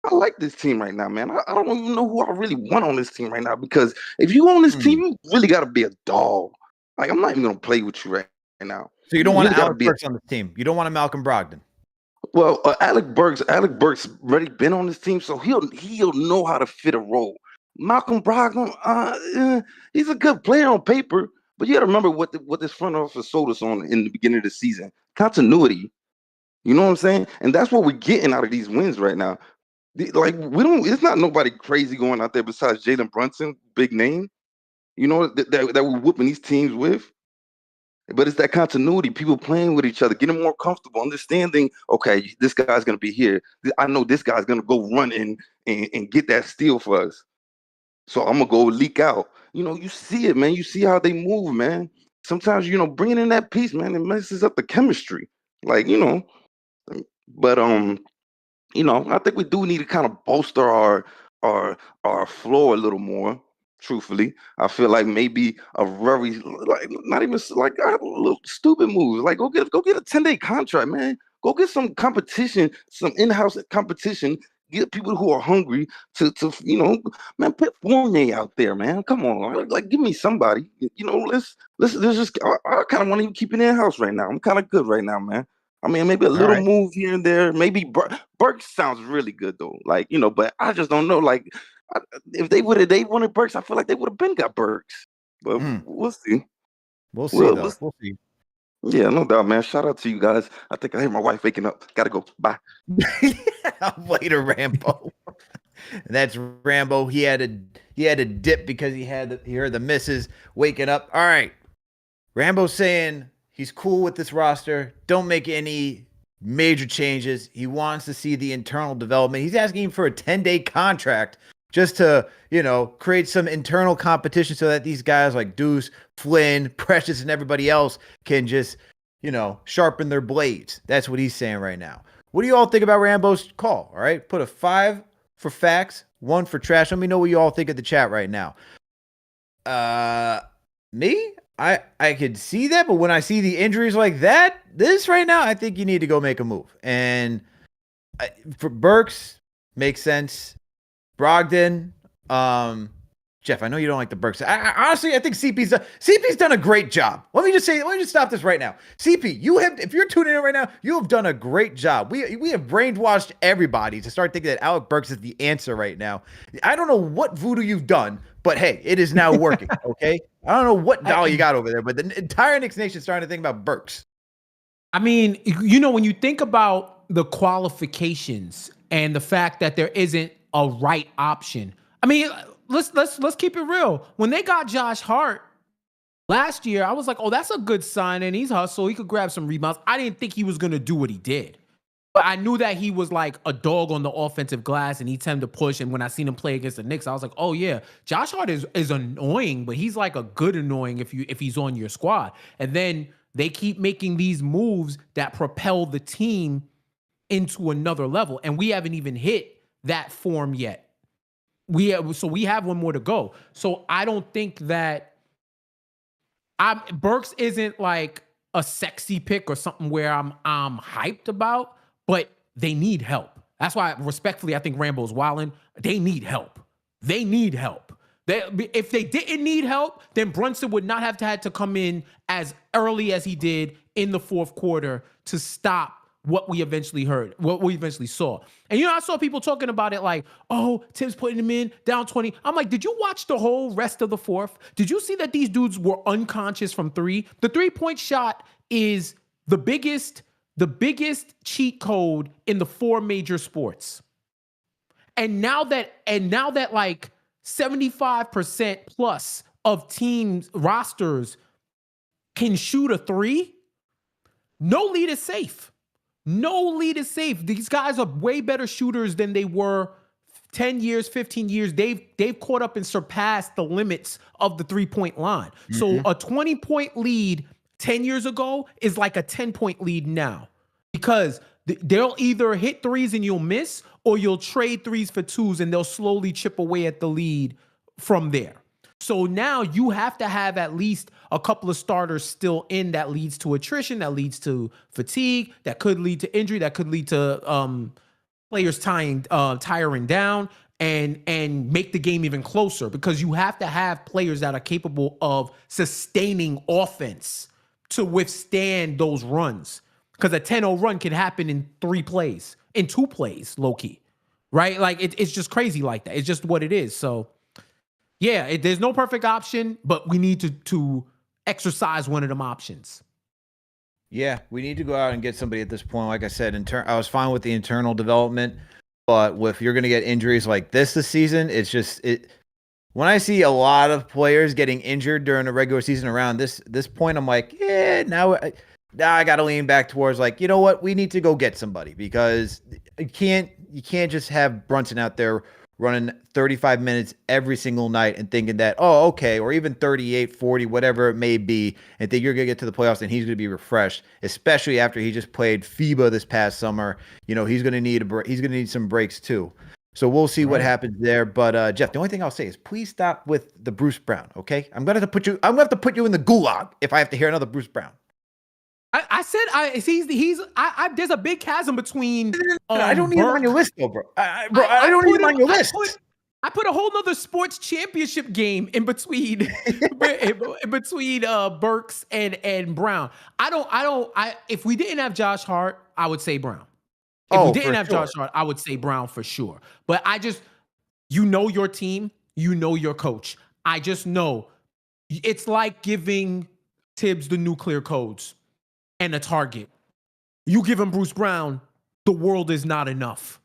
I like this team right now, man. I don't even know who I really want on this team right now because if you on this team, you really got to be a dog. Like, I'm not even gonna play with you right now. So you don't want Alec Burks on the team. You don't want a Malcolm Brogdon. Well, Alec Burks already been on this team, so he'll know how to fit a role. Malcolm Brogdon, he's a good player on paper, but you got to remember what this front office sold us on in the beginning of the season: continuity. You know what I'm saying? And that's what we're getting out of these wins right now. Like, it's not nobody crazy going out there besides Jalen Brunson, big name. You know that we're whooping these teams with. But it's that continuity, people playing with each other, getting more comfortable, understanding, okay, this guy's going to be here. I know this guy's going to go run and get that steal for us. So I'm going to go leak out. You know, you see it, man. You see how they move, man. Sometimes, you know, bringing in that piece, man, it messes up the chemistry. Like, you know, but, you know, I think we do need to kind of bolster our floor a little more. Truthfully, I feel like maybe a very not even like a little stupid move. Like go get a 10-day contract, man. Go get some competition, some in-house competition. Get people who are hungry to you know, man. Put Fournier out there, man. Come on, like give me somebody. You know, let's just. I kind of want to keep it in house right now. I'm kind of good right now, man. I mean, maybe a All little right. move here and there. Maybe Burks sounds really good though. Like, but I just don't know. Like, if they wanted Burks, I feel like they would have been got Burks. But we'll see. We'll see, though. We'll We'll see. Yeah, no doubt, man. Shout out to you guys. I think I hear my wife waking up. Gotta go. Bye. Later, Rambo. That's Rambo. He had a dip because he heard the misses waking up. All right. Rambo's saying he's cool with this roster. Don't make any major changes. He wants to see the internal development. He's asking for a 10-day contract just to, create some internal competition so that these guys like Deuce, Flynn, Precious, and everybody else can just, sharpen their blades. That's what he's saying right now. What do you all think about Rambo's call? All right. Put a 5 for facts, 1 for trash. Let me know what you all think of the chat right now. Me? I could see that, but when I see the injuries like that, this right now, I think you need to go make a move. And for Burks, makes sense. Brogdon, Jeff, I know you don't like the Burks. Honestly, I think CP's done a great job. Let me just stop this right now. CP, if you're tuning in right now, you have done a great job. We have brainwashed everybody to start thinking that Alec Burks is the answer right now. I don't know what voodoo you've done, but hey, it is now working. Okay, I don't know what doll you got over there, but the entire Knicks Nation is starting to think about Burks. I mean, when you think about the qualifications and the fact that there isn't a right option, I mean, let's keep it real. When they got Josh Hart last year, I was like, oh, that's a good sign, and he's hustle. He could grab some rebounds. I didn't think he was going to do what he did. But I knew that he was like a dog on the offensive glass, and he tended to push. And when I seen him play against the Knicks, I was like, oh, yeah, Josh Hart is annoying, but he's like a good annoying if he's on your squad. And then they keep making these moves that propel the team into another level. And we haven't even hit that form yet. We have one more to go. So I don't think that Burks isn't like a sexy pick or something where I'm hyped about, but they need help. That's why, respectfully, I think Rambo's wilding. They need help. If they didn't need help, then Brunson would not have had to come in as early as he did in the fourth quarter to stop what we eventually saw. And, I saw people talking about it like, oh, Tim's putting him in down 20. I'm like, did you watch the whole rest of the fourth? Did you see that these dudes were unconscious from 3? The 3-point shot is the biggest cheat code in the 4 major sports. And now that like 75% plus of teams rosters can shoot a 3, no lead is safe. These guys are way better shooters than they were 10 years, 15 years. They've caught up and surpassed the limits of the 3-point line. Mm-hmm. So a 20-point lead 10 years ago is like a 10-point lead now, because they'll either hit 3s and you'll miss, or you'll trade 3s for 2s and they'll slowly chip away at the lead from there. So now you have to have at least a couple of starters still in. That leads to attrition, that leads to fatigue, that could lead to injury, that could lead to players tiring down and make the game even closer, because you have to have players that are capable of sustaining offense to withstand those runs. Because a 10-0 run can happen in 2 plays, low-key, right? Like, it's just crazy like that. It's just what it is. So, yeah, there's no perfect option, but we need to exercise one of them options. Yeah, we need to go out and get somebody at this point. Like I said, I was fine with the internal development, but if you're going to get injuries like this season, it's just when I see a lot of players getting injured during the regular season around this point, I'm like, yeah, now I got to lean back towards like, you know what, we need to go get somebody, because you can't just have Brunson out there running 35 minutes every single night and thinking that, oh, okay, or even 38, 40, whatever it may be, and think you're going to get to the playoffs and he's going to be refreshed, especially after he just played FIBA this past summer. He's going to need some breaks too. So we'll see what happens there. But Jeff, the only thing I'll say is please stop with the Bruce Brown, okay? I'm going to have to put you in the gulag if I have to hear another Bruce Brown. There's a big chasm between. I don't need him on your list, though, bro. I don't need him on your list. I put a whole nother sports championship game in between Burks and Brown. If we didn't have Josh Hart, I would say Brown. If we didn't have Josh Hart, I would say Brown for sure. But you know your team, you know your coach. I just know it's like giving Tibbs the nuclear codes and a target. You give him Bruce Brown, the world is not enough.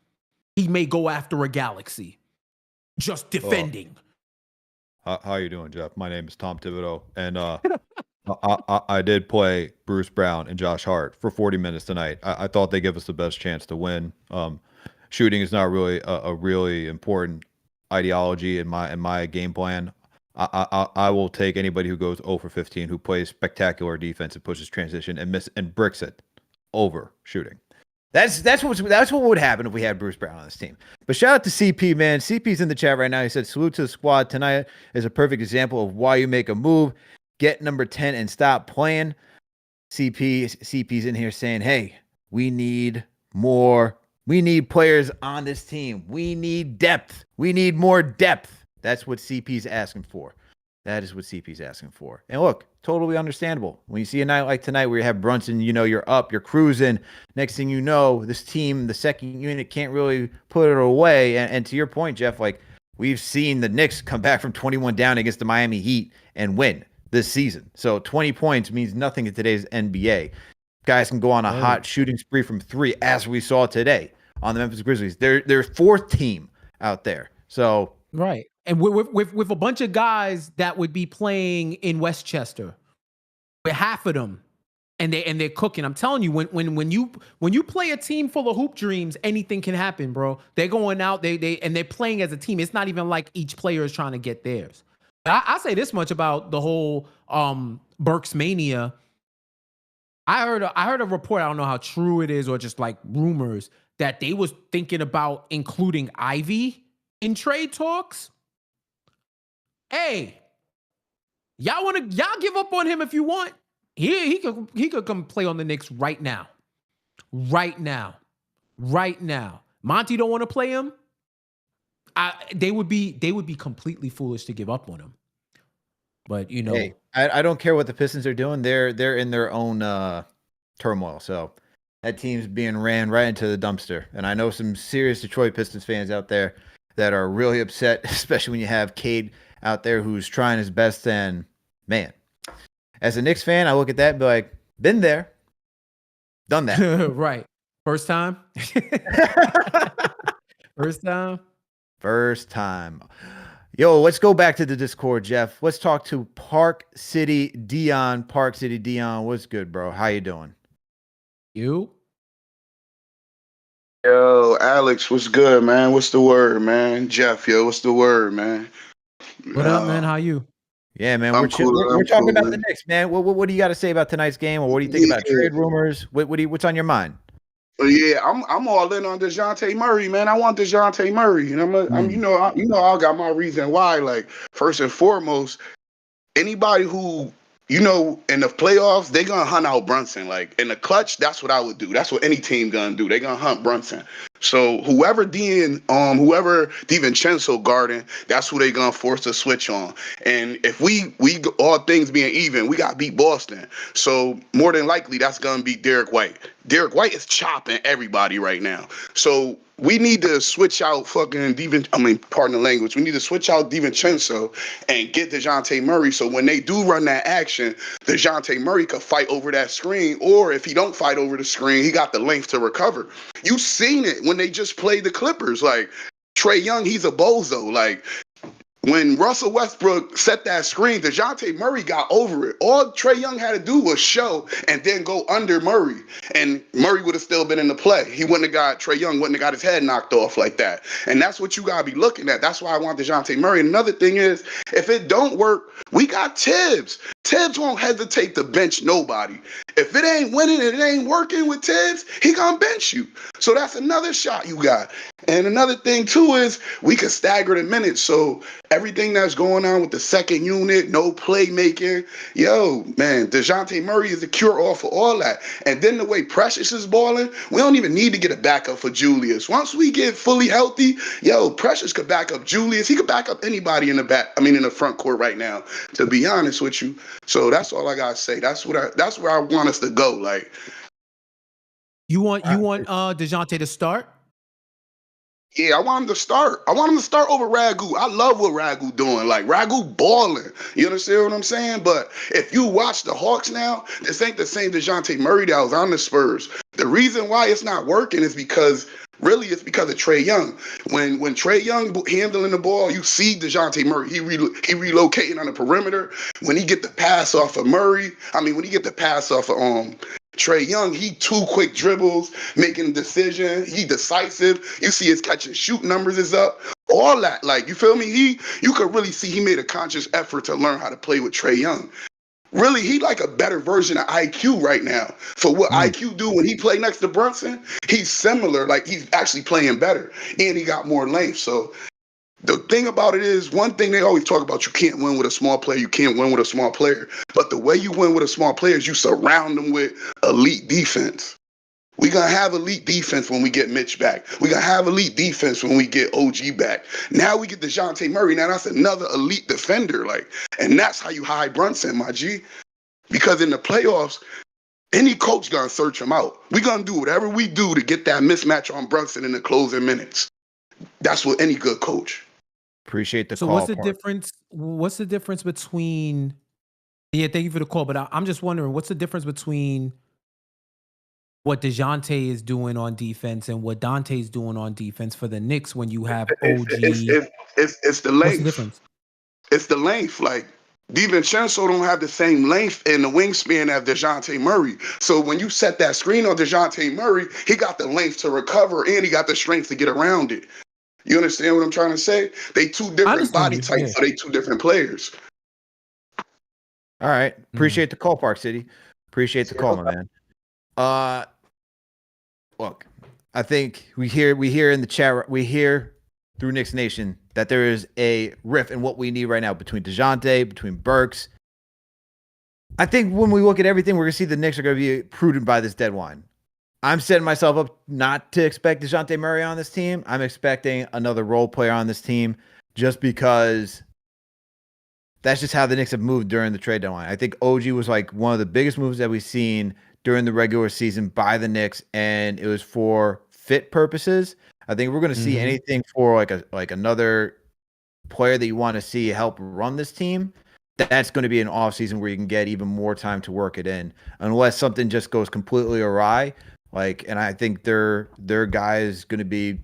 He may go after a galaxy. Just defending. How are you doing, Jeff? My name is Tom Thibodeau, and I did play Bruce Brown and Josh Hart for 40 minutes tonight. I thought they give us the best chance to win. Shooting is not really a really important ideology in my game plan. I will take anybody who goes 0 for 15, who plays spectacular defense and pushes transition and bricks it over shooting. That's what would happen if we had Bruce Brown on this team. But shout out to CP, man. CP's in the chat right now. He said, salute to the squad. Tonight is a perfect example of why you make a move. Get number 10 and stop playing. CP's in here saying, hey, we need more. We need players on this team. We need depth. We need more depth. That's what CP's asking for. That is what CP's asking for. And look, totally understandable. When you see a night like tonight where you have Brunson, you know, you're up, you're cruising. Next thing you know, this team, the second unit, can't really put it away. And to your point, Jeff, like we've seen the Knicks come back from 21 down against the Miami Heat and win this season. So 20 points means nothing in today's NBA. Guys can go on a hot shooting spree from 3, as we saw today on the Memphis Grizzlies. They're fourth team out there. So right. And with a bunch of guys that would be playing in Westchester, with half of them, and they're cooking. I'm telling you, when you play a team full of hoop dreams, anything can happen, bro. They're going out, they're playing as a team. It's not even like each player is trying to get theirs. I say this much about the whole Burks mania. I heard a report. I don't know how true it is or just like rumors that they was thinking about including Ivy in trade talks. Hey, y'all give up on him if you want. He could come play on the Knicks right now. Right now. Monty don't want to play him. They would be completely foolish to give up on him. But you know, hey, I don't care what the Pistons are doing. They're in their own turmoil. So that team's being ran right into the dumpster. And I know some serious Detroit Pistons fans out there that are really upset, especially when you have Cade out there who's trying his best. And man, as a Knicks fan, I look at that and be like, been there, done that. Right. First time. First time. Yo, let's go back to the Discord, Jeff. Let's talk to Park City Dion. Park City Dion, what's good, bro? How you doing? You? Yo, Alex, what's good, man? What's the word, man? Jeff, yo, what's the word, man? What up, man? How you? Yeah, man. We're talking about the Knicks, man. What do you got to say about tonight's game, or what do you think about trade rumors? What's on your mind? Yeah, I'm all in on DeJounte Murray, man. I want DeJounte Murray, and I got my reason why. Like, first and foremost, anybody who, in the playoffs, they gonna hunt out Brunson. Like, in the clutch, that's what I would do. That's what any team gonna do. They gonna hunt Brunson. So whoever DiVincenzo guarding, that's who they gonna force a switch on. And if we all things being even, we gotta beat Boston. So more than likely, that's gonna be Derek White. Derek White is chopping everybody right now. So we need to switch out pardon the language. We need to switch out DiVincenzo and get DeJounte Murray. So when they do run that action, DeJounte Murray could fight over that screen. Or if he don't fight over the screen, he got the length to recover. You've seen it when they just played the Clippers. Like, Trae Young, he's a bozo. Like, when Russell Westbrook set that screen, DeJounte Murray got over it. All Trae Young had to do was show and then go under Murray. And Murray would have still been in the play. Trae Young wouldn't have got his head knocked off like that. And that's what you got to be looking at. That's why I want DeJounte Murray. And another thing is, if it don't work, we got Tibbs. Tibbs won't hesitate to bench nobody. If it ain't winning and it ain't working with Tibbs, he gonna bench you. So that's another shot you got. And another thing too is we could stagger the minutes. So everything that's going on with the second unit, no playmaking, yo, man, DeJounte Murray is the cure-all for all that. And then the way Precious is balling, we don't even need to get a backup for Julius. Once we get fully healthy, yo, Precious could back up Julius. He could back up anybody in the front court right now, to be honest with you. So that's all I gotta say. That's where I want us to go. Like, you want DeJounte to start? yeah, I want him to start. I want him to start over Ragu. I love what Ragu doing. Like, Ragu balling. You understand what I'm saying? But if you watch the Hawks now, this ain't the same DeJounte Murray that was on the Spurs. The reason why it's not working is because it's because of Trae Young. When Trae Young handling the ball, you see DeJounte Murray. He relocating on the perimeter. When he get the pass off of Trae Young, he too quick dribbles, making a decision. He decisive. You see his catch and shoot numbers is up. All that, like, you feel me? You could really see he made a conscious effort to learn how to play with Trae Young. Really, he like a better version of IQ right now. For what IQ do when he play next to Brunson, he's similar. Like, he's actually playing better, and he got more length. So the thing about it is, one thing they always talk about, you can't win with a small player. You can't win with a small player. But the way you win with a small player is you surround them with elite defense. We're going to have elite defense when we get Mitch back. We're going to have elite defense when we get OG back. Now we get DeJounte Murray. Now that's another elite defender. Like, and that's how you hide Brunson, my G. Because in the playoffs, any coach going to search him out. We're going to do whatever we do to get that mismatch on Brunson in the closing minutes. That's what any good coach. Appreciate the So call. what's the difference? What's the difference between? Yeah, thank you for the call. But I'm just wondering, what's the difference between what DeJounte is doing on defense and what Dante's doing on defense for the Knicks when you have OG? It's the length. What's the difference? It's the length. Like, DiVincenzo don't have the same length and the wingspan as DeJounte Murray. So when you set that screen on DeJounte Murray, he got the length to recover and he got the strength to get around it. You understand what I'm trying to say? They two different body types, so they two different players. All right. Appreciate the call, Park City. Appreciate the call, my man. Look, I think we hear in the chat, we hear through Knicks Nation that there is a rift in what we need right now between DeJounte, between Burks. I think when we look at everything, we're going to see the Knicks are going to be prudent by this deadline. I'm setting myself up not to expect DeJounte Murray on this team. I'm expecting another role player on this team just because that's just how the Knicks have moved during the trade deadline. I think OG was like one of the biggest moves that we've seen during the regular season by the Knicks, and it was for fit purposes. I think we're going to see anything for like another player that you want to see help run this team. That's going to be an offseason where you can get even more time to work it in, unless something just goes completely awry. And I think their guy is going to be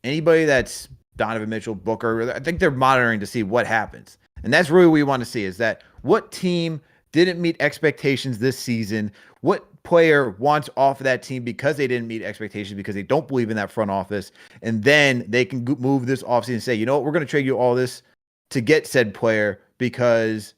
anybody that's Donovan Mitchell, Booker. I think they're monitoring to see what happens. And that's really what we want to see, is that what team didn't meet expectations this season, what player wants off of that team because they didn't meet expectations, because they don't believe in that front office, and then they can move this offseason and say, you know what, we're going to trade you all this to get said player because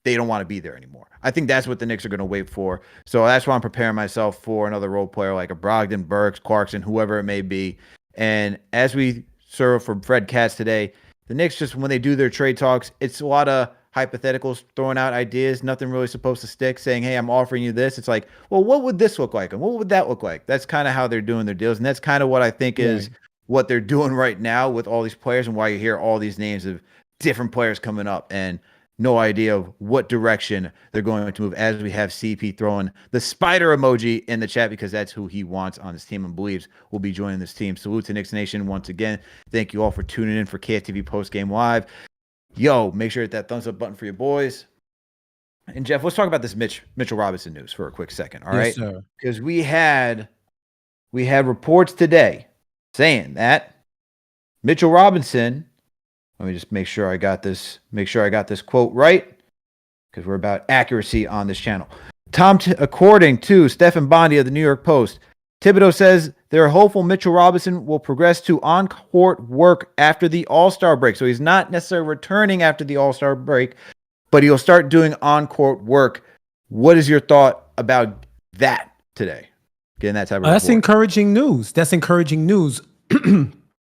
they don't want to be there anymore. I think that's what the Knicks are going to wait for. So that's why I'm preparing myself for another role player like a Brogdon, Burks, Clarkson, whoever it may be. And as we serve from Fred Katz today, the Knicks, just when they do their trade talks, it's a lot of hypotheticals, throwing out ideas, nothing really supposed to stick, saying, hey, I'm offering you this. It's like, well, what would this look like? And what would that look like? That's kind of how they're doing their deals. And that's kind of what I think is what they're doing right now with all these players, and why you hear all these names of different players coming up and no idea of what direction they're going to move, as we have CP throwing the spider emoji in the chat because that's who he wants on his team and believes will be joining this team. Salute to Knicks Nation once again. Thank you all for tuning in for KFTV Postgame Live. Yo, make sure to hit that thumbs up button for your boys. And Jeff, let's talk about this Mitchell Robinson news for a quick second, all right? Sir. Because we had reports today saying that Mitchell Robinson, let me just make sure I got this quote right, because we're about accuracy on this channel. According to Stephen Bondi of the New York Post, Thibodeau says they're hopeful Mitchell Robinson will progress to on-court work after the All-Star break. So he's not necessarily returning after the All-Star break, but he'll start doing on-court work. What is your thought about that today. Getting that type of That's report. encouraging news. That's encouraging news.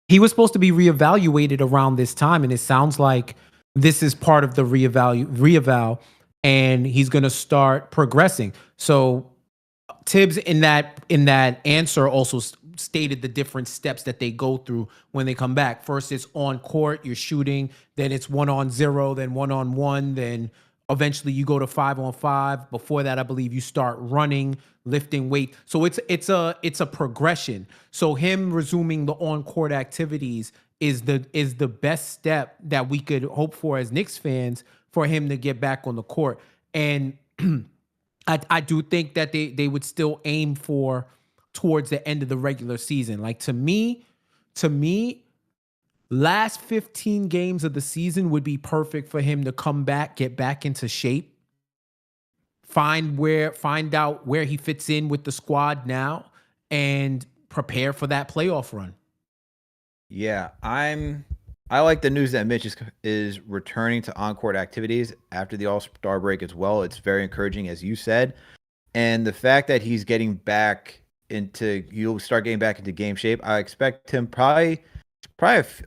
He was supposed to be reevaluated around this time, and it sounds like this is part of the reeval, and he's going to start progressing. So Tibbs in that answer also stated the different steps that they go through when they come back. First, it's on court, you're shooting. Then it's 1-on-0, then 1-on-1, then eventually you go to 5-on-5. Before that, I believe you start running, lifting weight. So it's a progression. So him resuming the on-court activities is the best step that we could hope for as Knicks fans for him to get back on the court. And I do think that they would still aim for towards the end of the regular season. Like to me, last 15 games of the season would be perfect for him to come back, get back into shape, find out where he fits in with the squad now, and prepare for that playoff run. Yeah, I like the news that Mitch is returning to on-court activities after the All-Star break as well. It's very encouraging, as you said. And the fact that he's you'll start getting back into game shape. I expect him probably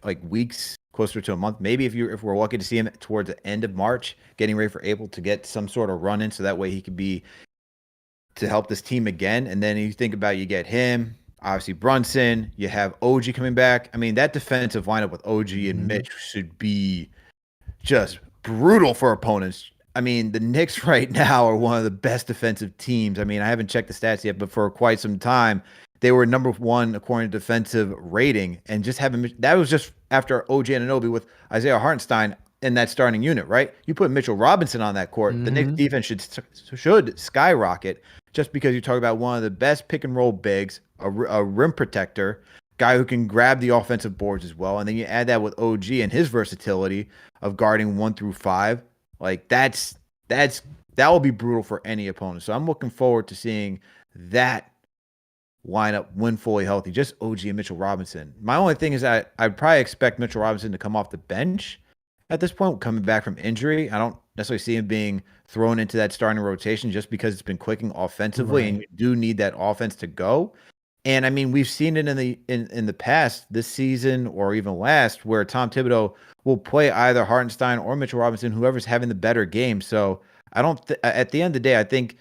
like weeks, closer to a month. Maybe if we're lucky to see him towards the end of March, getting ready for April to get some sort of run in, so that way he could be to help this team again. And then you think about, you get him, obviously Brunson, you have OG coming back. I mean, that defensive lineup with OG and Mitch should be just brutal for opponents. I mean, the Knicks right now are one of the best defensive teams. I mean, I haven't checked the stats yet, but for quite some time, they were number one according to defensive rating. And just having that was just after OG Anunoby with Isaiah Hartenstein in that starting unit, right? You put Mitchell Robinson on that court, the Knicks defense should skyrocket, just because you talk about one of the best pick and roll bigs, a rim protector, guy who can grab the offensive boards as well. And then you add that with OG and his versatility of guarding 1 through 5. Like that will be brutal for any opponent. So I'm looking forward to seeing that lineup when fully healthy. Just OG and Mitchell Robinson. My only thing is that I'd probably expect Mitchell Robinson to come off the bench at this point, coming back from injury. I don't necessarily see him being thrown into that starting rotation just because it's been clicking offensively, and you do need that offense to go. And I mean, we've seen it in the past, this season or even last, where Tom Thibodeau will play either Hartenstein or Mitchell Robinson, whoever's having the better game. So I don't. At the end of the day, I think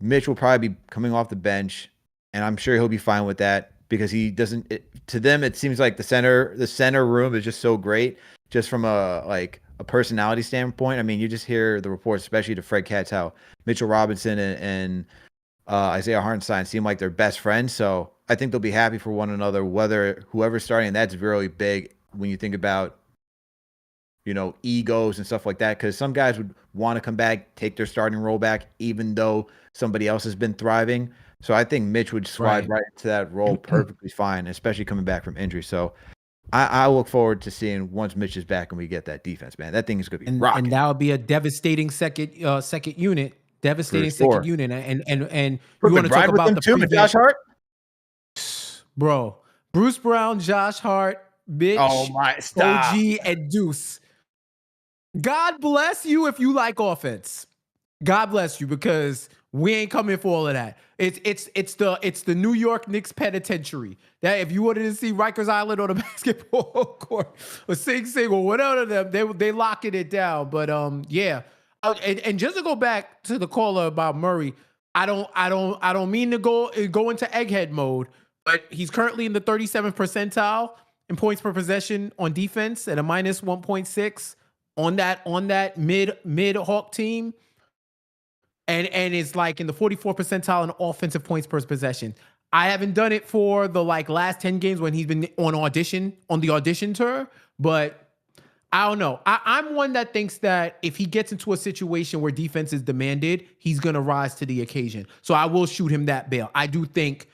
Mitch will probably be coming off the bench, and I'm sure he'll be fine with that because he doesn't. To them, it seems like the center room is just so great, just from a personality standpoint. I mean, you just hear the reports, especially to Fred Katz, how Mitchell Robinson and Isaiah Hartenstein seem like they're best friends. So I think they'll be happy for one another, whether whoever's starting. And that's really big when you think about, egos and stuff like that, because some guys would want to come back, take their starting role back, even though somebody else has been thriving. So I think Mitch would slide right into that role perfectly fine, especially coming back from injury. So I look forward to seeing once Mitch is back and we get that defense, man. That thing is going to be rocking. And that would be a devastating second unit. Devastating second unit. And you want to talk about the too, Josh Hart? Bro, Bruce Brown, Josh Hart, Mitch, OG, and Deuce. God bless you if you like offense. God bless you, because we ain't coming for all of that. It's the New York Knicks penitentiary. That if you wanted to see Rikers Island on a basketball court or Sing Sing or whatever they locking it down. But yeah. And just to go back to the caller about Murray, I don't mean to go into egghead mode, but he's currently in the 37th percentile in points per possession on defense at a minus 1.6 on that mid Hawk team. And it's like in the 44th percentile in offensive points per possession. I haven't done it for the last 10 games when he's been on the audition tour, but I don't know. I'm one that thinks that if he gets into a situation where defense is demanded, he's gonna rise to the occasion. So I will shoot him that bail. I do think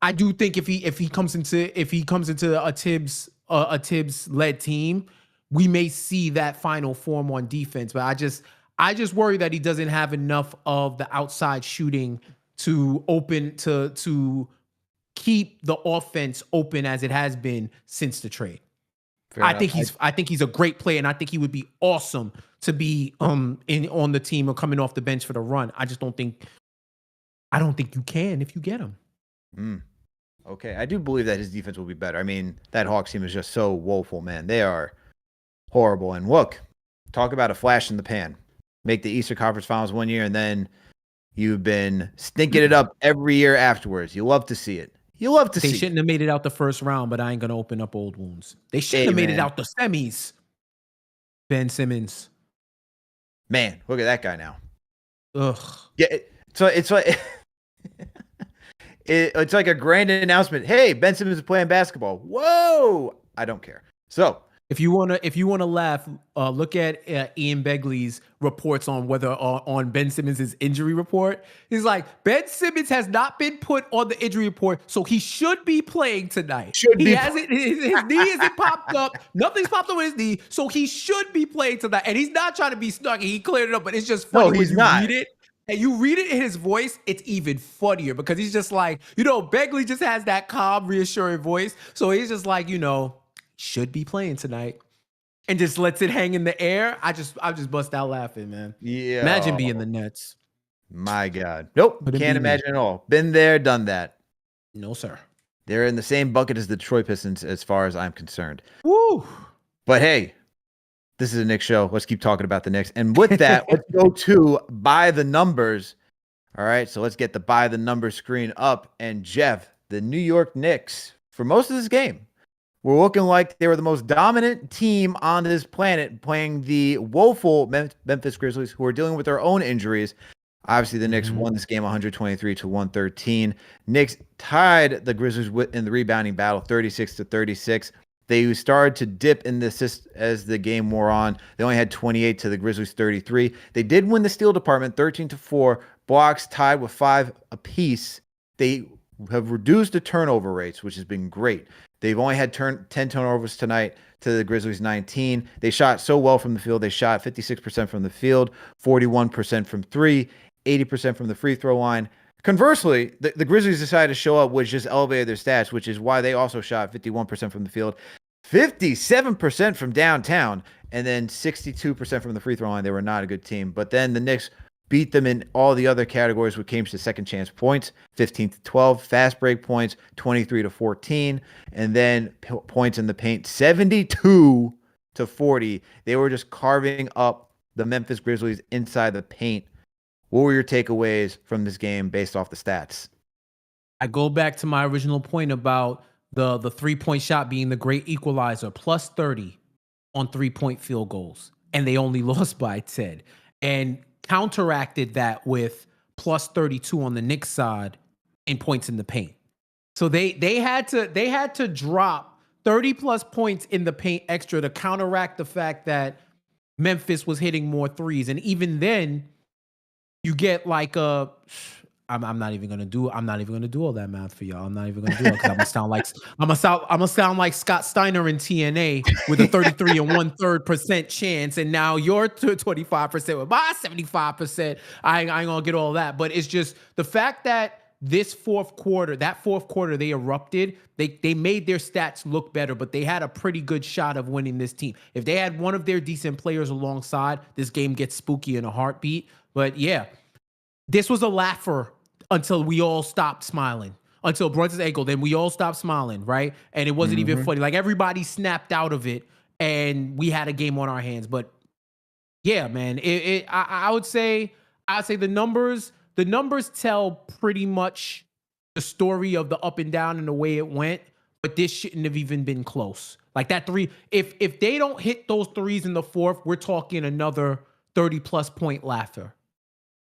if he comes into a Tibbs led team, we may see that final form on defense. But I just worry that he doesn't have enough of the outside shooting to keep the offense open as it has been since the trade. I think he's a great player, and I think he would be awesome to be on the team or coming off the bench for the run. I don't think you can if you get him. Okay, I do believe that his defense will be better. I mean, that Hawks team is just so woeful, man. They are horrible. And look, talk about a flash in the pan. Make the Eastern Conference Finals one year, and then you've been stinking it up every year afterwards. You love to see it. They shouldn't have made it out the first round, but I ain't gonna open up old wounds. They shouldn't have made it out the semis. Ben Simmons. Man, look at that guy now. Ugh. Yeah, so it's like it's like a grand announcement. Hey, Ben Simmons is playing basketball. Whoa! I don't care. So if you wanna laugh, look at Ian Begley's reports on on Ben Simmons' injury report. He's like, Ben Simmons has not been put on the injury report, so he should be playing tonight. His knee isn't popped up. Nothing's popped up with his knee, so he should be playing tonight. And he's not trying to be snarky. He cleared it up, but it's just funny when you read it. And you read it in his voice, it's even funnier because he's just like, Begley just has that calm, reassuring voice. So he's just like, should be playing tonight. And just lets it hang in the air. I just bust out laughing, man. Yeah. Imagine being the Nets. My God. Nope. Can't imagine at all. Been there, done that. No, sir. They're in the same bucket as the Detroit Pistons as far as I'm concerned. Woo. But hey, this is a Knicks show. Let's keep talking about the Knicks. And with that, let's go to By the Numbers. All right, so let's get the By the Numbers screen up. And Jeff, the New York Knicks, for most of this game, were looking like they were the most dominant team on this planet, playing the woeful Memphis Grizzlies, who are dealing with their own injuries. Obviously, the Knicks won this game 123-113. Knicks tied the Grizzlies in the rebounding battle 36-36. They started to dip in the assists as the game wore on. They only had 28 to the Grizzlies 33. They did win the steal department 13-4. Blocks tied with 5 apiece. They have reduced the turnover rates, which has been great. They've only had 10 turnovers tonight to the Grizzlies 19. They shot so well from the field. They shot 56% from the field, 41% from 3, 80% from the free throw line. Conversely, the Grizzlies decided to show up, which just elevated their stats, which is why they also shot 51% from the field, 57% from downtown, and then 62% from the free throw line. They were not a good team. But then the Knicks beat them in all the other categories, which came to second chance points, 15-12, fast break points, 23-14, and then points in the paint, 72-40. They were just carving up the Memphis Grizzlies inside the paint. What were your takeaways from this game based off the stats? I go back to my original point about the 3-point shot being the great equalizer, plus 30 on 3-point field goals, and they only lost by 10. And counteracted that with plus 32 on the Knicks side in points in the paint. So they had to drop 30 plus points in the paint extra to counteract the fact that Memphis was hitting more threes. And even then, you get like I'm not even gonna do all that math for y'all. I'm not even gonna do it because I'm gonna sound like Scott Steiner in TNA with a 33 and 1/3% chance, and now you're 25% with my 75%. I ain't gonna get all that, but it's just the fact that this fourth quarter they erupted. They made their stats look better, but they had a pretty good shot of winning this team. If they had one of their decent players alongside, this game gets spooky in a heartbeat. But yeah, this was a laugher until we all stopped smiling. Until Brunson's ankle, then we all stopped smiling, right? And it wasn't even funny. Like everybody snapped out of it, and we had a game on our hands. But yeah, man, I would say the numbers tell pretty much the story of the up and down and the way it went. But this shouldn't have even been close. Like that three, if they don't hit those threes in the fourth, we're talking another 30+ point laugher.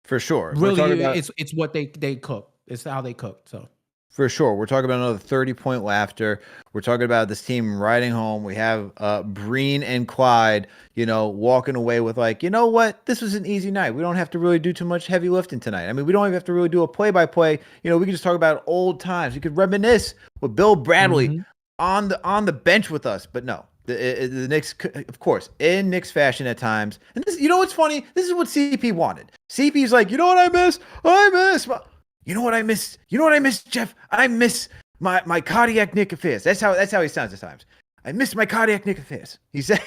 For sure. Really, it's what they cook. It's how they cook. So for sure. We're talking about another 30-point laughter. We're talking about this team riding home. We have Breen and Clyde, walking away with like, you know what? This was an easy night. We don't have to really do too much heavy lifting tonight. I mean, we don't even have to really do a play-by-play. We can just talk about old times. We could reminisce with Bill Bradley on the bench with us. But no. The Knicks, of course, in Knicks fashion at times. And this, what's funny? This is what CP wanted. CP's like, you know what I miss? You know what I miss? You know what I miss, Jeff? I miss my cardiac Knick affairs. That's how he sounds at times. I miss my cardiac Knick affairs. He said.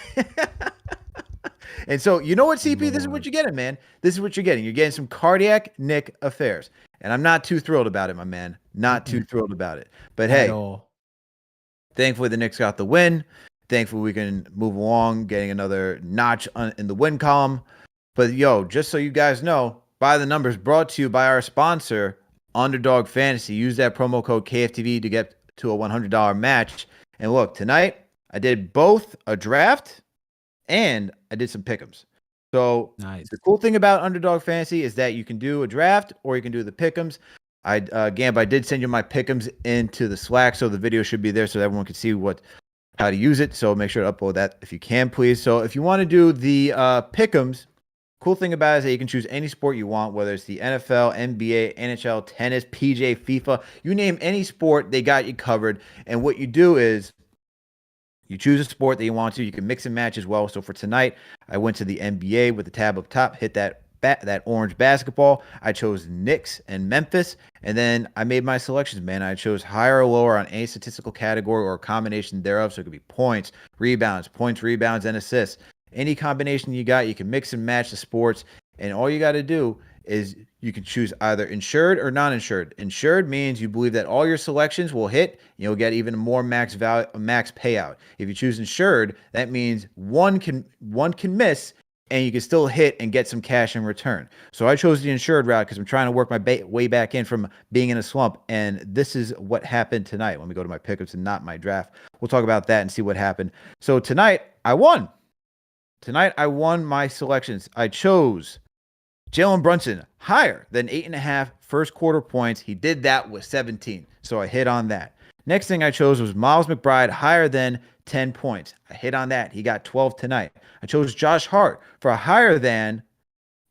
And so, you know what, CP? This is what you're getting, man. This is what you're getting. You're getting some cardiac Nick affairs. And I'm not too thrilled about it, my man. Not too thrilled about it. But hey, thankfully the Knicks got the win. Thankfully we can move along, getting another notch in the win column. But yo, just so you guys know, By the Numbers brought to you by our sponsor, Underdog Fantasy. Use that promo code KFTV to get to a $100 match. And look, tonight I did both a draft and I did some pick'ems. So the cool thing about Underdog Fantasy is that you can do a draft or you can do the pick'ems. Gamb, I did send you my pick'ems into the Slack, so the video should be there so everyone can see how to use it. So make sure to upload that if you can, please. So if you want to do the pick'ems, cool thing about it is that you can choose any sport you want, whether it's the NFL, NBA, NHL, tennis, PJ, FIFA, you name any sport, they got you covered. And what you do is you choose a sport that you want to. You can mix and match as well. So for tonight, I went to the NBA with the tab up top, hit that orange basketball. I chose Knicks and Memphis, and then I made my selections, man. I chose higher or lower on any statistical category or a combination thereof. So it could be points, rebounds, and assists. Any combination you got, you can mix and match the sports, and all you got to do is you can choose either insured or non-insured. Insured means you believe that all your selections will hit, and you'll get even more max payout. If you choose insured, that means one can miss, and you can still hit and get some cash in return. So I chose the insured route because I'm trying to work my way back in from being in a slump, and this is what happened tonight. Let me go to my pickups and not my draft. We'll talk about that and see what happened. So tonight, I won. Tonight, I won my selections. I chose Jalen Brunson higher than 8.5 first quarter points. He did that with 17, so I hit on that. Next thing I chose was Miles McBride higher than 10 points. I hit on that. He got 12 tonight. I chose Josh Hart for a higher than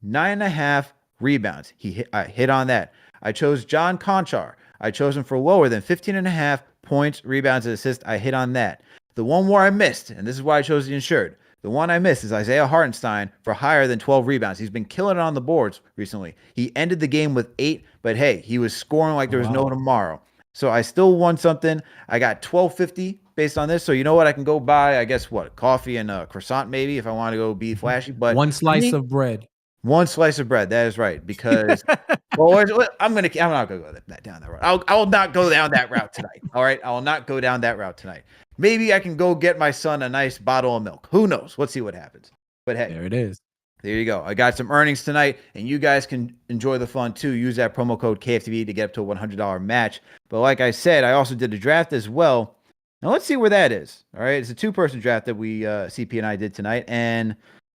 9.5 rebounds. I hit on that. I chose John Conchar. I chose him for lower than 15.5 points, rebounds, and assists. I hit on that. The one where I missed, and this is why I chose the insured. The one I missed is Isaiah Hartenstein for higher than 12 rebounds. He's been killing it on the boards recently. He ended the game with 8, but hey, he was scoring like there was no tomorrow. So I still won something. I got $12.50 based on this. So you know what? I can go buy, I guess, coffee and a croissant maybe if I want to go be flashy. But one slice of bread. One slice of bread. That is right. Because I'm not gonna go down that route. I will not go down that route tonight. All right. I will not go down that route tonight. Maybe I can go get my son a nice bottle of milk. Who knows? Let's see what happens. But hey, there it is. There you go. I got some earnings tonight, and you guys can enjoy the fun too. Use that promo code KFTV to get up to a $100 match. But like I said, I also did a draft as well. Now let's see where that is. All right, it's a 2-person draft that we CP and I did tonight, and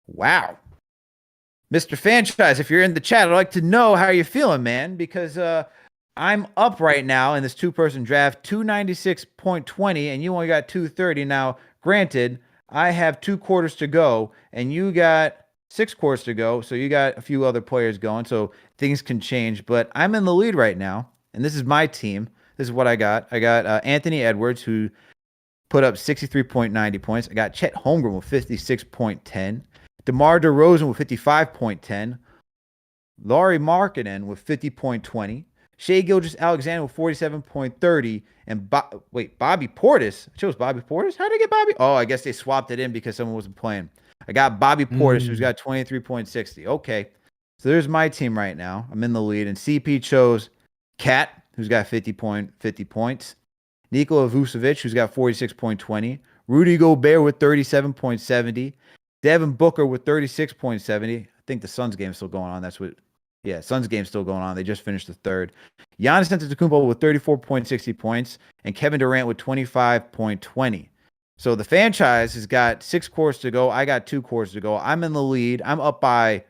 wow, Mr. Franchise, if you're in the chat, I'd like to know how you're feeling, man, because I'm up right now in this 2-person draft, 296.20, and you only got 230. Now, granted, I have 2 quarters to go, and you got 6 quarters to go, so you got a few other players going, so things can change. But I'm in the lead right now, and this is my team. This is what I got. I got Anthony Edwards, who put up 63.90 points. I got Chet Holmgren with 56.10. DeMar DeRozan with 55.10. Lauri Markkanen with 50.20. Shai Gilgeous-Alexander with 47.30. And Bobby Portis. I chose Bobby Portis? How did I get Bobby? Oh, I guess they swapped it in because someone wasn't playing. I got Bobby Portis, who's got 23.60. Okay. So there's my team right now. I'm in the lead. And CP chose Kat, who's got 50 points. Nikola Vucevic, who's got 46.20. Rudy Gobert with 37.70. Devin Booker with 36.70. I think the Suns game's still going on. Suns game's still going on. They just finished the third. Giannis Antetokounmpo with 34.60 points. And Kevin Durant with 25.20. So the franchise has got 6 quarters to go. I got 2 quarters to go. I'm in the lead. I'm up by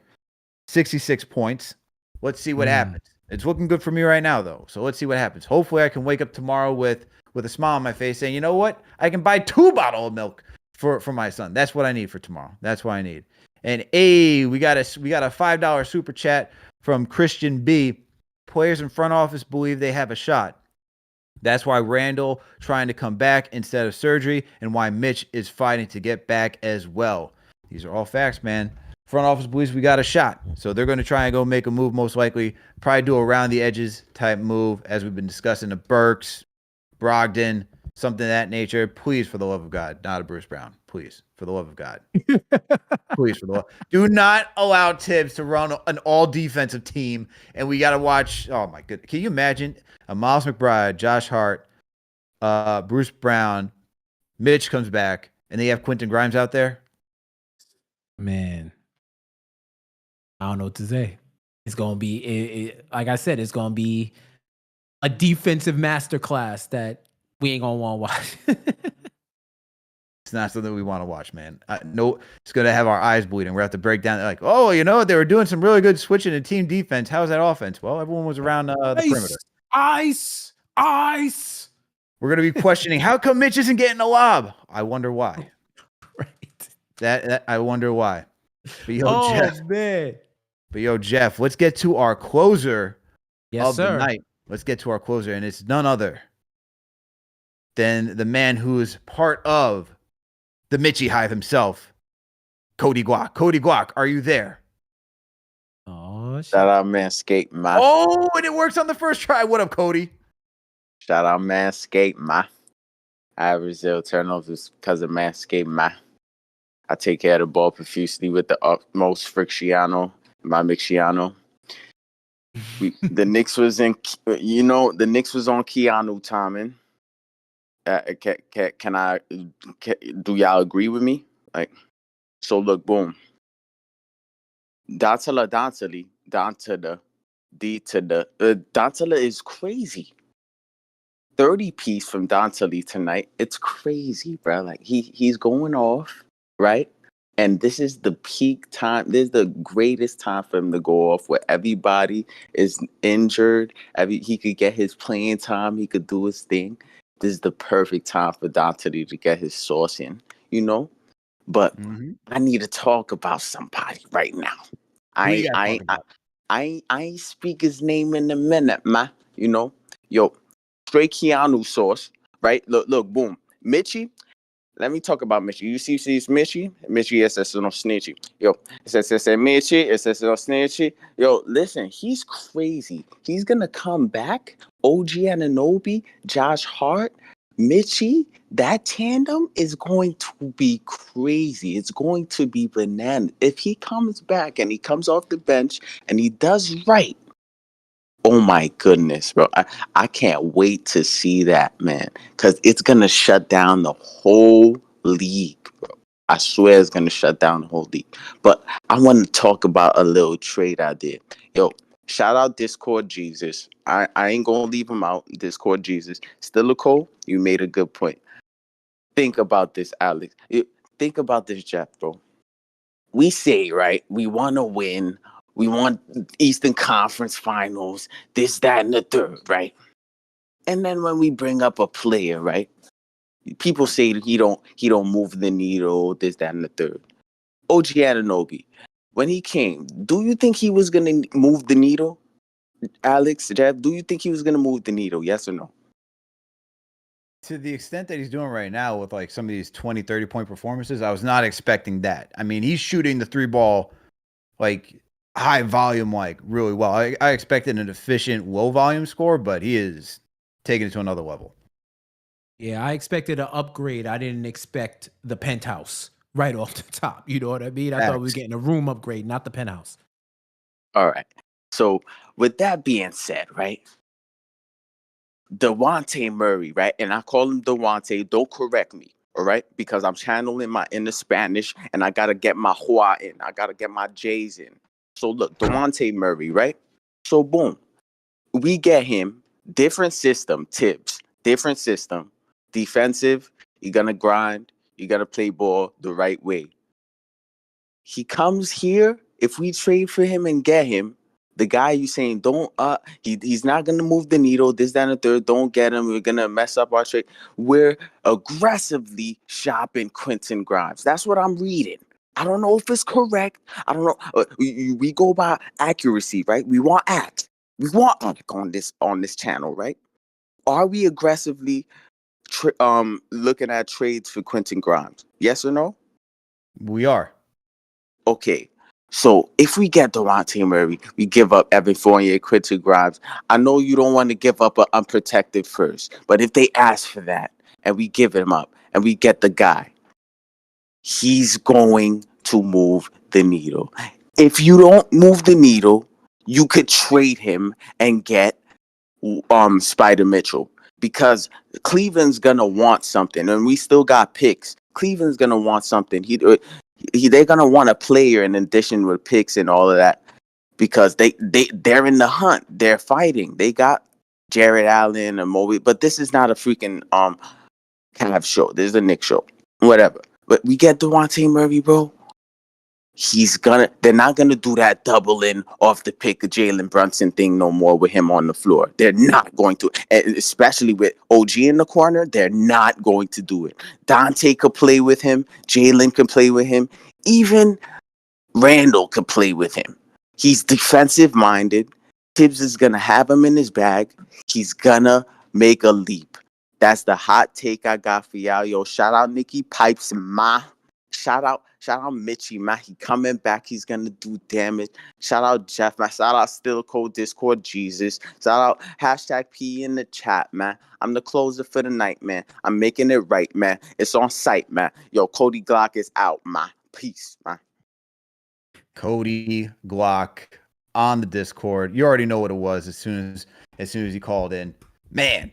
66 points. Let's see what happens. It's looking good for me right now, though. So let's see what happens. Hopefully, I can wake up tomorrow with a smile on my face saying, you know what? I can buy 2 bottles of milk for my son. That's what I need for tomorrow. That's what I need. And we got a $5 super chat from Christian B. Players in front office believe they have a shot. That's why Randall trying to come back instead of surgery, and why Mitch is fighting to get back as well. These are all facts, man. Front office believes we got a shot. So they're going to try and go make a move, most likely. Probably do around the edges type move, as we've been discussing, the Burks, Brogdon, something of that nature. Please, for the love of God, not a Bruce Brown. Please, for the love of God. Please, for the love. Do not allow Tibbs to run an all defensive team, and we got to watch. Oh my goodness, can you imagine a Miles McBride, Josh Hart, Bruce Brown, Mitch comes back, and they have Quentin Grimes out there? Man, I don't know what to say. It's gonna be, like I said, it's gonna be a defensive masterclass that we ain't gonna want to watch. It's not something we want to watch, man. No, it's going to have our eyes bleeding. We're going to have to break down. Like, oh, you know, they were doing some really good switching in team defense. How's that offense? Well, everyone was around the perimeter. Ice. We're going to be questioning, how come Mitch isn't getting a lob? I wonder why. Right. That I wonder why. But yo, Jeff, let's get to our closer of the night. Let's get to our closer, and it's none other than the man who is part of the Mitchie Hive himself, Cody Glock. Cody Glock, are you there? Oh, shout out Manscaped, ma. Oh, and it works on the first try. What up, Cody? Shout out Manscaped, ma. I average 0 turnovers because of Manscaped, ma. I take care of the ball profusely with the utmost fricciano, my mixiano. The Knicks was in, the Knicks was on Keanu timing. Do y'all agree with me? Like, so look, boom. Dantala is crazy. 30 piece from Dantali tonight. It's crazy, bro. Like he's going off, right? And this is the peak time. This is the greatest time for him to go off where everybody is injured. He could get his playing time. He could do his thing. This is the perfect time for Dante to get his sauce in, But I need to talk about somebody right now. I ain't speak his name in a minute, ma. Yo, straight Keanu sauce, right? Look, boom. Mitchie, let me talk about Mitchie. You see it's Mitchie? Mitchie is no snitchy. Yo, it says Mitchie, it says no snitchy. Yo, listen, he's crazy. He's gonna come back. OG Anunoby, Josh Hart, Mitchie, that tandem is going to be crazy. It's going to be bananas. If he comes back and he comes off the bench and he does right, oh my goodness, bro. I can't wait to see that, man. Because it's going to shut down the whole league, bro. I swear it's going to shut down the whole league. But I want to talk about a little trade I did. Yo, shout out Discord Jesus. I ain't going to leave him out. Discord Jesus. Stillicho, you made a good point. Think about this, Alex. Think about this, Jeff, bro. We say, right, we want to win. We want Eastern Conference Finals, this, that, and the third, right? And then when we bring up a player, right, people say that he don't move the needle, this, that, and the third. OG Anunoby, when he came, do you think he was going to move the needle? Alex, Jeff, do you think he was going to move the needle, yes or no? To the extent that he's doing right now with like some of these 20, 30-point performances, I was not expecting that. I mean, he's shooting the 3-ball like high volume, like really well. I expected an efficient, low volume score, but he is taking it to another level. Yeah, I expected an upgrade. I didn't expect the penthouse right off the top. You know what I mean? I thought we were getting a room upgrade, not the penthouse. All right. So with that being said, right? Devontae Murray, right? And I call him Devontae. Don't correct me, all right? Because I'm channeling my inner Spanish and I got to get my Hua in. I got to get my J's in. So look, Devontae Murray, right? So boom, we get him. Different system, Tibbs. Different system. Defensive, you're going to grind. You got to play ball the right way. He comes here. If we trade for him and get him, the guy you saying he's not gonna move the needle, this, that, and the third, don't get him, we're gonna mess up our trade. We're aggressively shopping Quentin Grimes. That's what I'm reading. I don't know if it's correct. I don't know. We go by accuracy, right? We want act. We want act on this channel, right? Are we aggressively looking at trades for Quentin Grimes? Yes or no? We are. Okay. So if we get Devontae Murray, we give up Evan Fournier, Quentin Grimes. I know you don't want to give up an unprotected first, but if they ask for that, and we give him up and we get the guy, he's going to move the needle. If you don't move the needle, you could trade him and get Spider Mitchell, because Cleveland's gonna want something, and we still got picks. Cleveland's gonna want something. They're gonna want a player in addition with picks and all of that, because they're in the hunt. They're fighting. They got Jared Allen and Moby, but this is not a freaking Cavs show. This is a Knicks show. Whatever. But we get DeJounte Murray, bro. They're not gonna do that doubling off the pick of Jalen Brunson thing no more with him on the floor. They're not going to, and especially with OG in the corner, they're not going to do it. Dante could play with him, Jalen can play with him, even Randall could play with him. He's defensive minded. Tibbs is gonna have him in his bag. He's gonna make a leap. That's the hot take I got for y'all. Yo, shout out Nikki Pipes, ma. Shout out Mitchie, man. He coming back. He's gonna do damage. Shout out Jeff, man. Shout out Stillicho, Discord Jesus. Shout out #P in the chat, man. I'm the closer for the night, man. I'm making it right, man. It's on site, man. Yo, Cody Glock is out, man. Peace, man. Cody Glock on the Discord. You already know what it was as soon as he called in. Man.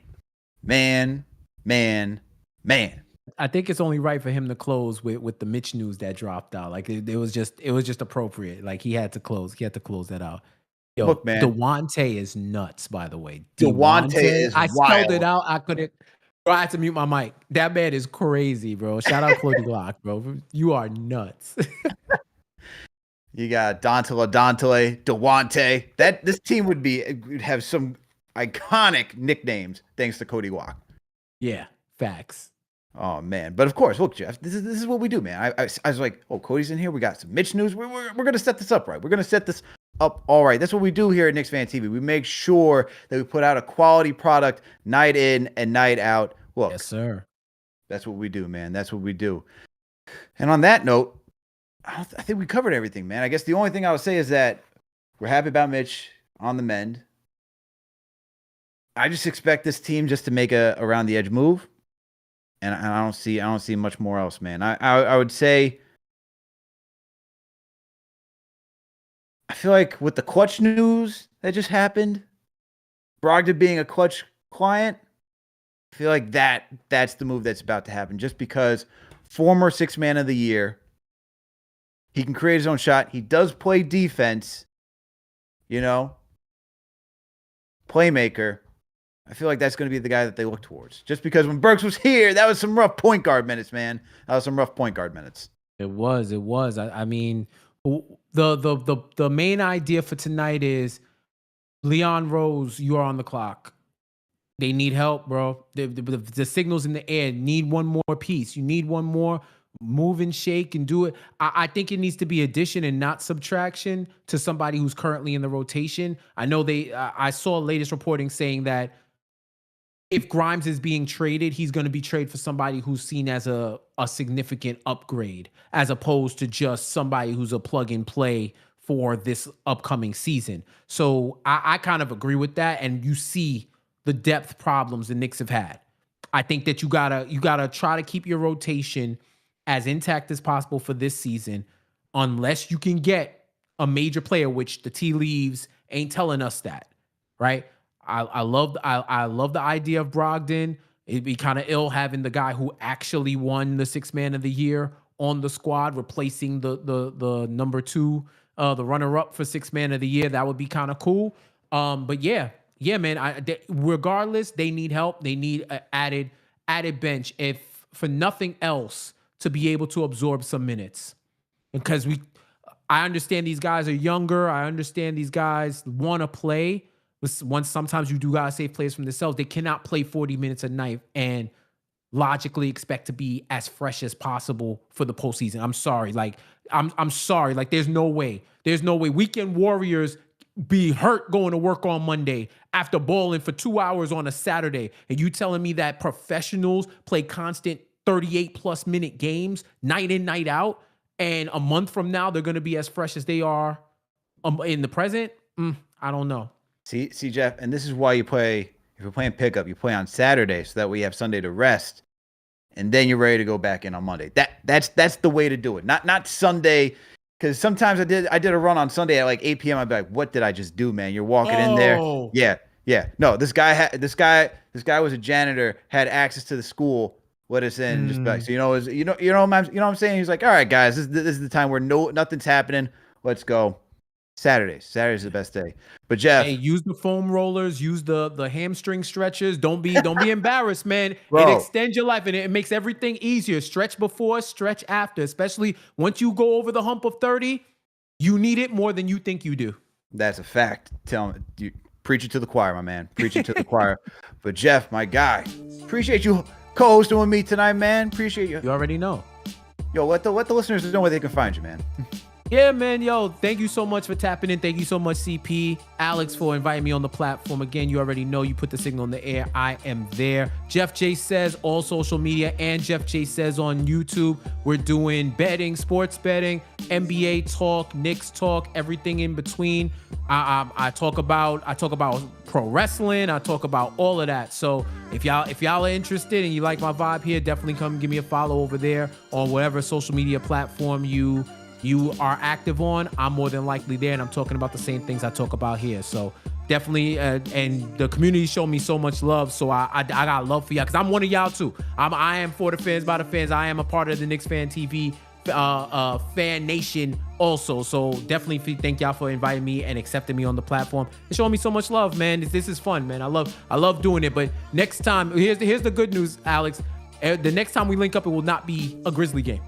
I think it's only right for him to close with the Mitch news that dropped out. Like it was just appropriate. Like he had to close that out. Yo, Look, man. DeWante is nuts, by the way. DeWante is I wild. spelled it out. I couldn't. Bro, I had to mute my mic. That man is crazy, bro. Shout out Cody Glock, bro. You are nuts. You got Dante, DeWante. This team would have some iconic nicknames thanks to Cody Glock. Yeah, facts. Oh man, but of course, look, Jeff, this is what we do, man. I was like, oh, Cody's in here. We got some Mitch news. We're gonna set this up right. We're gonna set this up all right. That's what we do here at KnicksFanTV. We make sure that we put out a quality product night in and night out. Look, yes, sir. That's what we do, man. That's what we do. And on that note, I think we covered everything, man. I guess the only thing I would say is that we're happy about Mitch on the mend. I just expect this team just to make a around the edge move. And I don't see much more else, man. I would say I feel like with the clutch news that just happened, Brogdon being a clutch client, I feel like that's the move that's about to happen. Just because former 6th man of the year, he can create his own shot. He does play defense, playmaker. I feel like that's going to be the guy that they look towards. Just because when Burks was here, that was some rough point guard minutes, man. That was some rough point guard minutes. It was. I mean, the main idea for tonight is Leon Rose, you are on the clock. They need help, bro. The signals in the air need one more piece. You need one more move and shake and do it. I think it needs to be addition and not subtraction to somebody who's currently in the rotation. I know I saw latest reporting saying that if Grimes is being traded, he's going to be traded for somebody who's seen as a significant upgrade, as opposed to just somebody who's a plug and play for this upcoming season. So I kind of agree with that. And you see the depth problems the Knicks have had. I think that you gotta try to keep your rotation as intact as possible for this season, unless you can get a major player, which the tea leaves ain't telling us that, right? I love the idea of Brogdon. It'd be kind of ill having the guy who actually won the 6th man of the year on the squad, replacing the number 2, the runner-up for 6th man of the year. That would be kind of cool. But yeah, man. Regardless, they need help. They need an added bench, if for nothing else, to be able to absorb some minutes. Because I understand these guys are younger. I understand these guys want to play. Sometimes you do gotta save players from themselves. They cannot play 40 minutes a night and logically expect to be as fresh as possible for the postseason. I'm sorry. I'm sorry. There's no way. Weekend warriors be hurt going to work on Monday after bowling for 2 hours on a Saturday. And you telling me that professionals play constant 38+ minute games night in, night out, and a month from now they're going to be as fresh as they are in the present? I don't know. See, Jeff, and this is why you play. If you're playing pickup, you play on Saturday so that we have Sunday to rest. and then you're ready to go back in on Monday. That's the way to do it. Not Sunday, because sometimes I did a run on Sunday at like 8 p.m. I'd be like, what did I just do, man? You're walking in there. Yeah. No, this guy was a janitor, had access to the school. Let us in, just like, so you know what I'm saying. He's like, all right, guys, this is the time where nothing's happening. Let's go. Saturday's the best day. But Jeff, hey, use the foam rollers, use the hamstring stretchers. Don't be embarrassed, man. Bro. It extends your life and it makes everything easier. Stretch before, stretch after, especially once you go over the hump of 30. You need it more than you think you do. That's a fact. Tell me, you preach it to the choir, my man. Preach it to the choir. But Jeff, my guy, appreciate you co-hosting with me tonight, man. Appreciate you. You already know. Yo, let the listeners know where they can find you, man. Yeah, man. Yo, thank you so much for tapping in. Thank you so much, CP. Alex, for inviting me on the platform. Again, you already know you put the signal in the air. I am there. Jeff J Says, all social media, and Jeff J Says on YouTube. We're doing betting, sports betting, NBA talk, Knicks talk, everything in between. I talk about pro wrestling. I talk about all of that. So if y'all are interested and you like my vibe here, definitely come give me a follow over there on whatever social media platform you are active on. I'm more than likely there, and I'm talking about the same things I talk about here. So definitely, and the community showed me so much love. So I got love for y'all, because I'm one of y'all too. I am for the fans, by the fans. I am a part of the KnicksFanTV fan nation also. So definitely thank y'all for inviting me and accepting me on the platform and showing me so much love, man. This is fun, man. I love doing it. But next time, here's the good news, Alex. The next time we link up, it will not be a Grizzly game.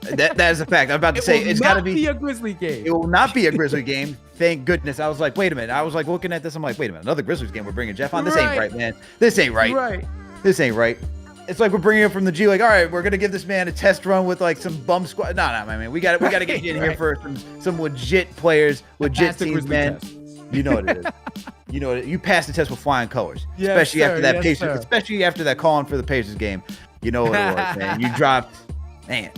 That is a fact. I'm about to say it's got to be a Grizzly game. It will not be a Grizzly game. Thank goodness. I was like, wait a minute. I was like looking at this. I'm like, wait a minute. Another Grizzlies game. We're bringing Jeff on. This ain't right, man. This ain't right. Right. This ain't right. It's like we're bringing him from the G. Like, all right, we're gonna give this man a test run with like some bum squad. No, my man. We got to get you in here for some legit players, legit teams, man. Test. You know what it is. You know you passed the test with flying colors, especially after that Pacers, especially after that calling for the Pacers game. You know what it was, man.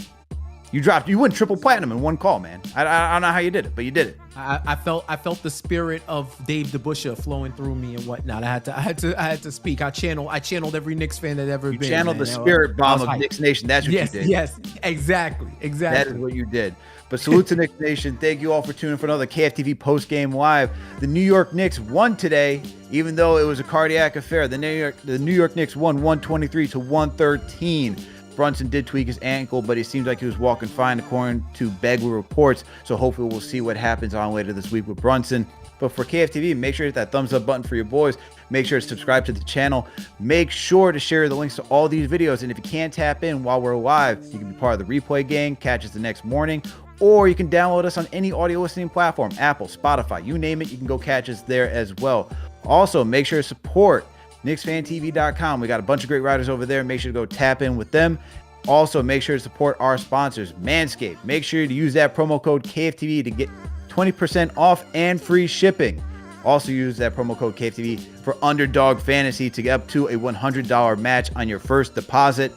You went triple platinum in one call, man. I don't know how you did it, but you did it. I felt the spirit of Dave DeBusschere flowing through me and whatnot. I had to speak. I channeled every Knicks fan that ever been. You channeled the spirit bomb of Knicks Nation. That's what you did. Yes, exactly. That is what you did. But salute to Knicks Nation. Thank you all for tuning in for another KFTV postgame live. The New York Knicks won today, even though it was a cardiac affair. The New York Knicks won 123-113. Brunson did tweak his ankle, but it seems like he was walking fine according to Begley reports. So hopefully we'll see what happens on later this week with Brunson. But for KFTV, make sure to hit that thumbs up button for your boys. Make sure to subscribe to the channel. Make sure to share the links to all these videos. And if you can't tap in while we're live, you can be part of the replay gang, catch us the next morning, or you can download us on any audio listening platform, Apple, Spotify, you name it, you can go catch us there as well. Also, make sure to support KnicksFanTV.com. We got a bunch of great writers over there. Make sure to go tap in with them. Also, make sure to support our sponsors, Manscaped. Make sure to use that promo code KFTV to get 20% off and free shipping. Also, use that promo code KFTV for Underdog Fantasy to get up to a $100 match on your first deposit.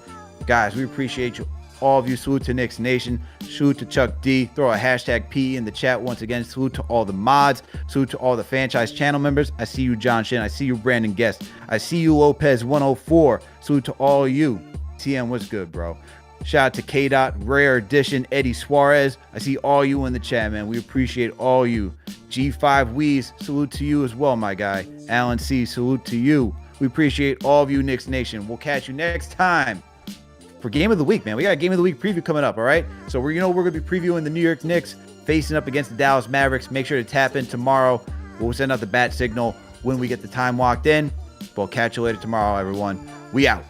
Guys, we appreciate you. All of you. Salute to Knicks Nation. Salute to Chuck D. Throw a hashtag P in the chat once again. Salute to all the mods. Salute to all the franchise channel members. I see you, John Shin. I see you, Brandon Guest. I see you, Lopez 104. Salute to all you. TM, what's good, bro? Shout out to K. Rare Edition, Eddie Suarez. I see all you in the chat, man. We appreciate all you. G5 Weez, salute to you as well, my guy. Alan C, salute to you. We appreciate all of you, Knicks Nation. We'll catch you next time for Game of the Week, man. We got a Game of the Week preview coming up, all right? So we're going to be previewing the New York Knicks facing up against the Dallas Mavericks. Make sure to tap in tomorrow. We'll send out the bat signal when we get the time locked in. We'll catch you later tomorrow, everyone. We out.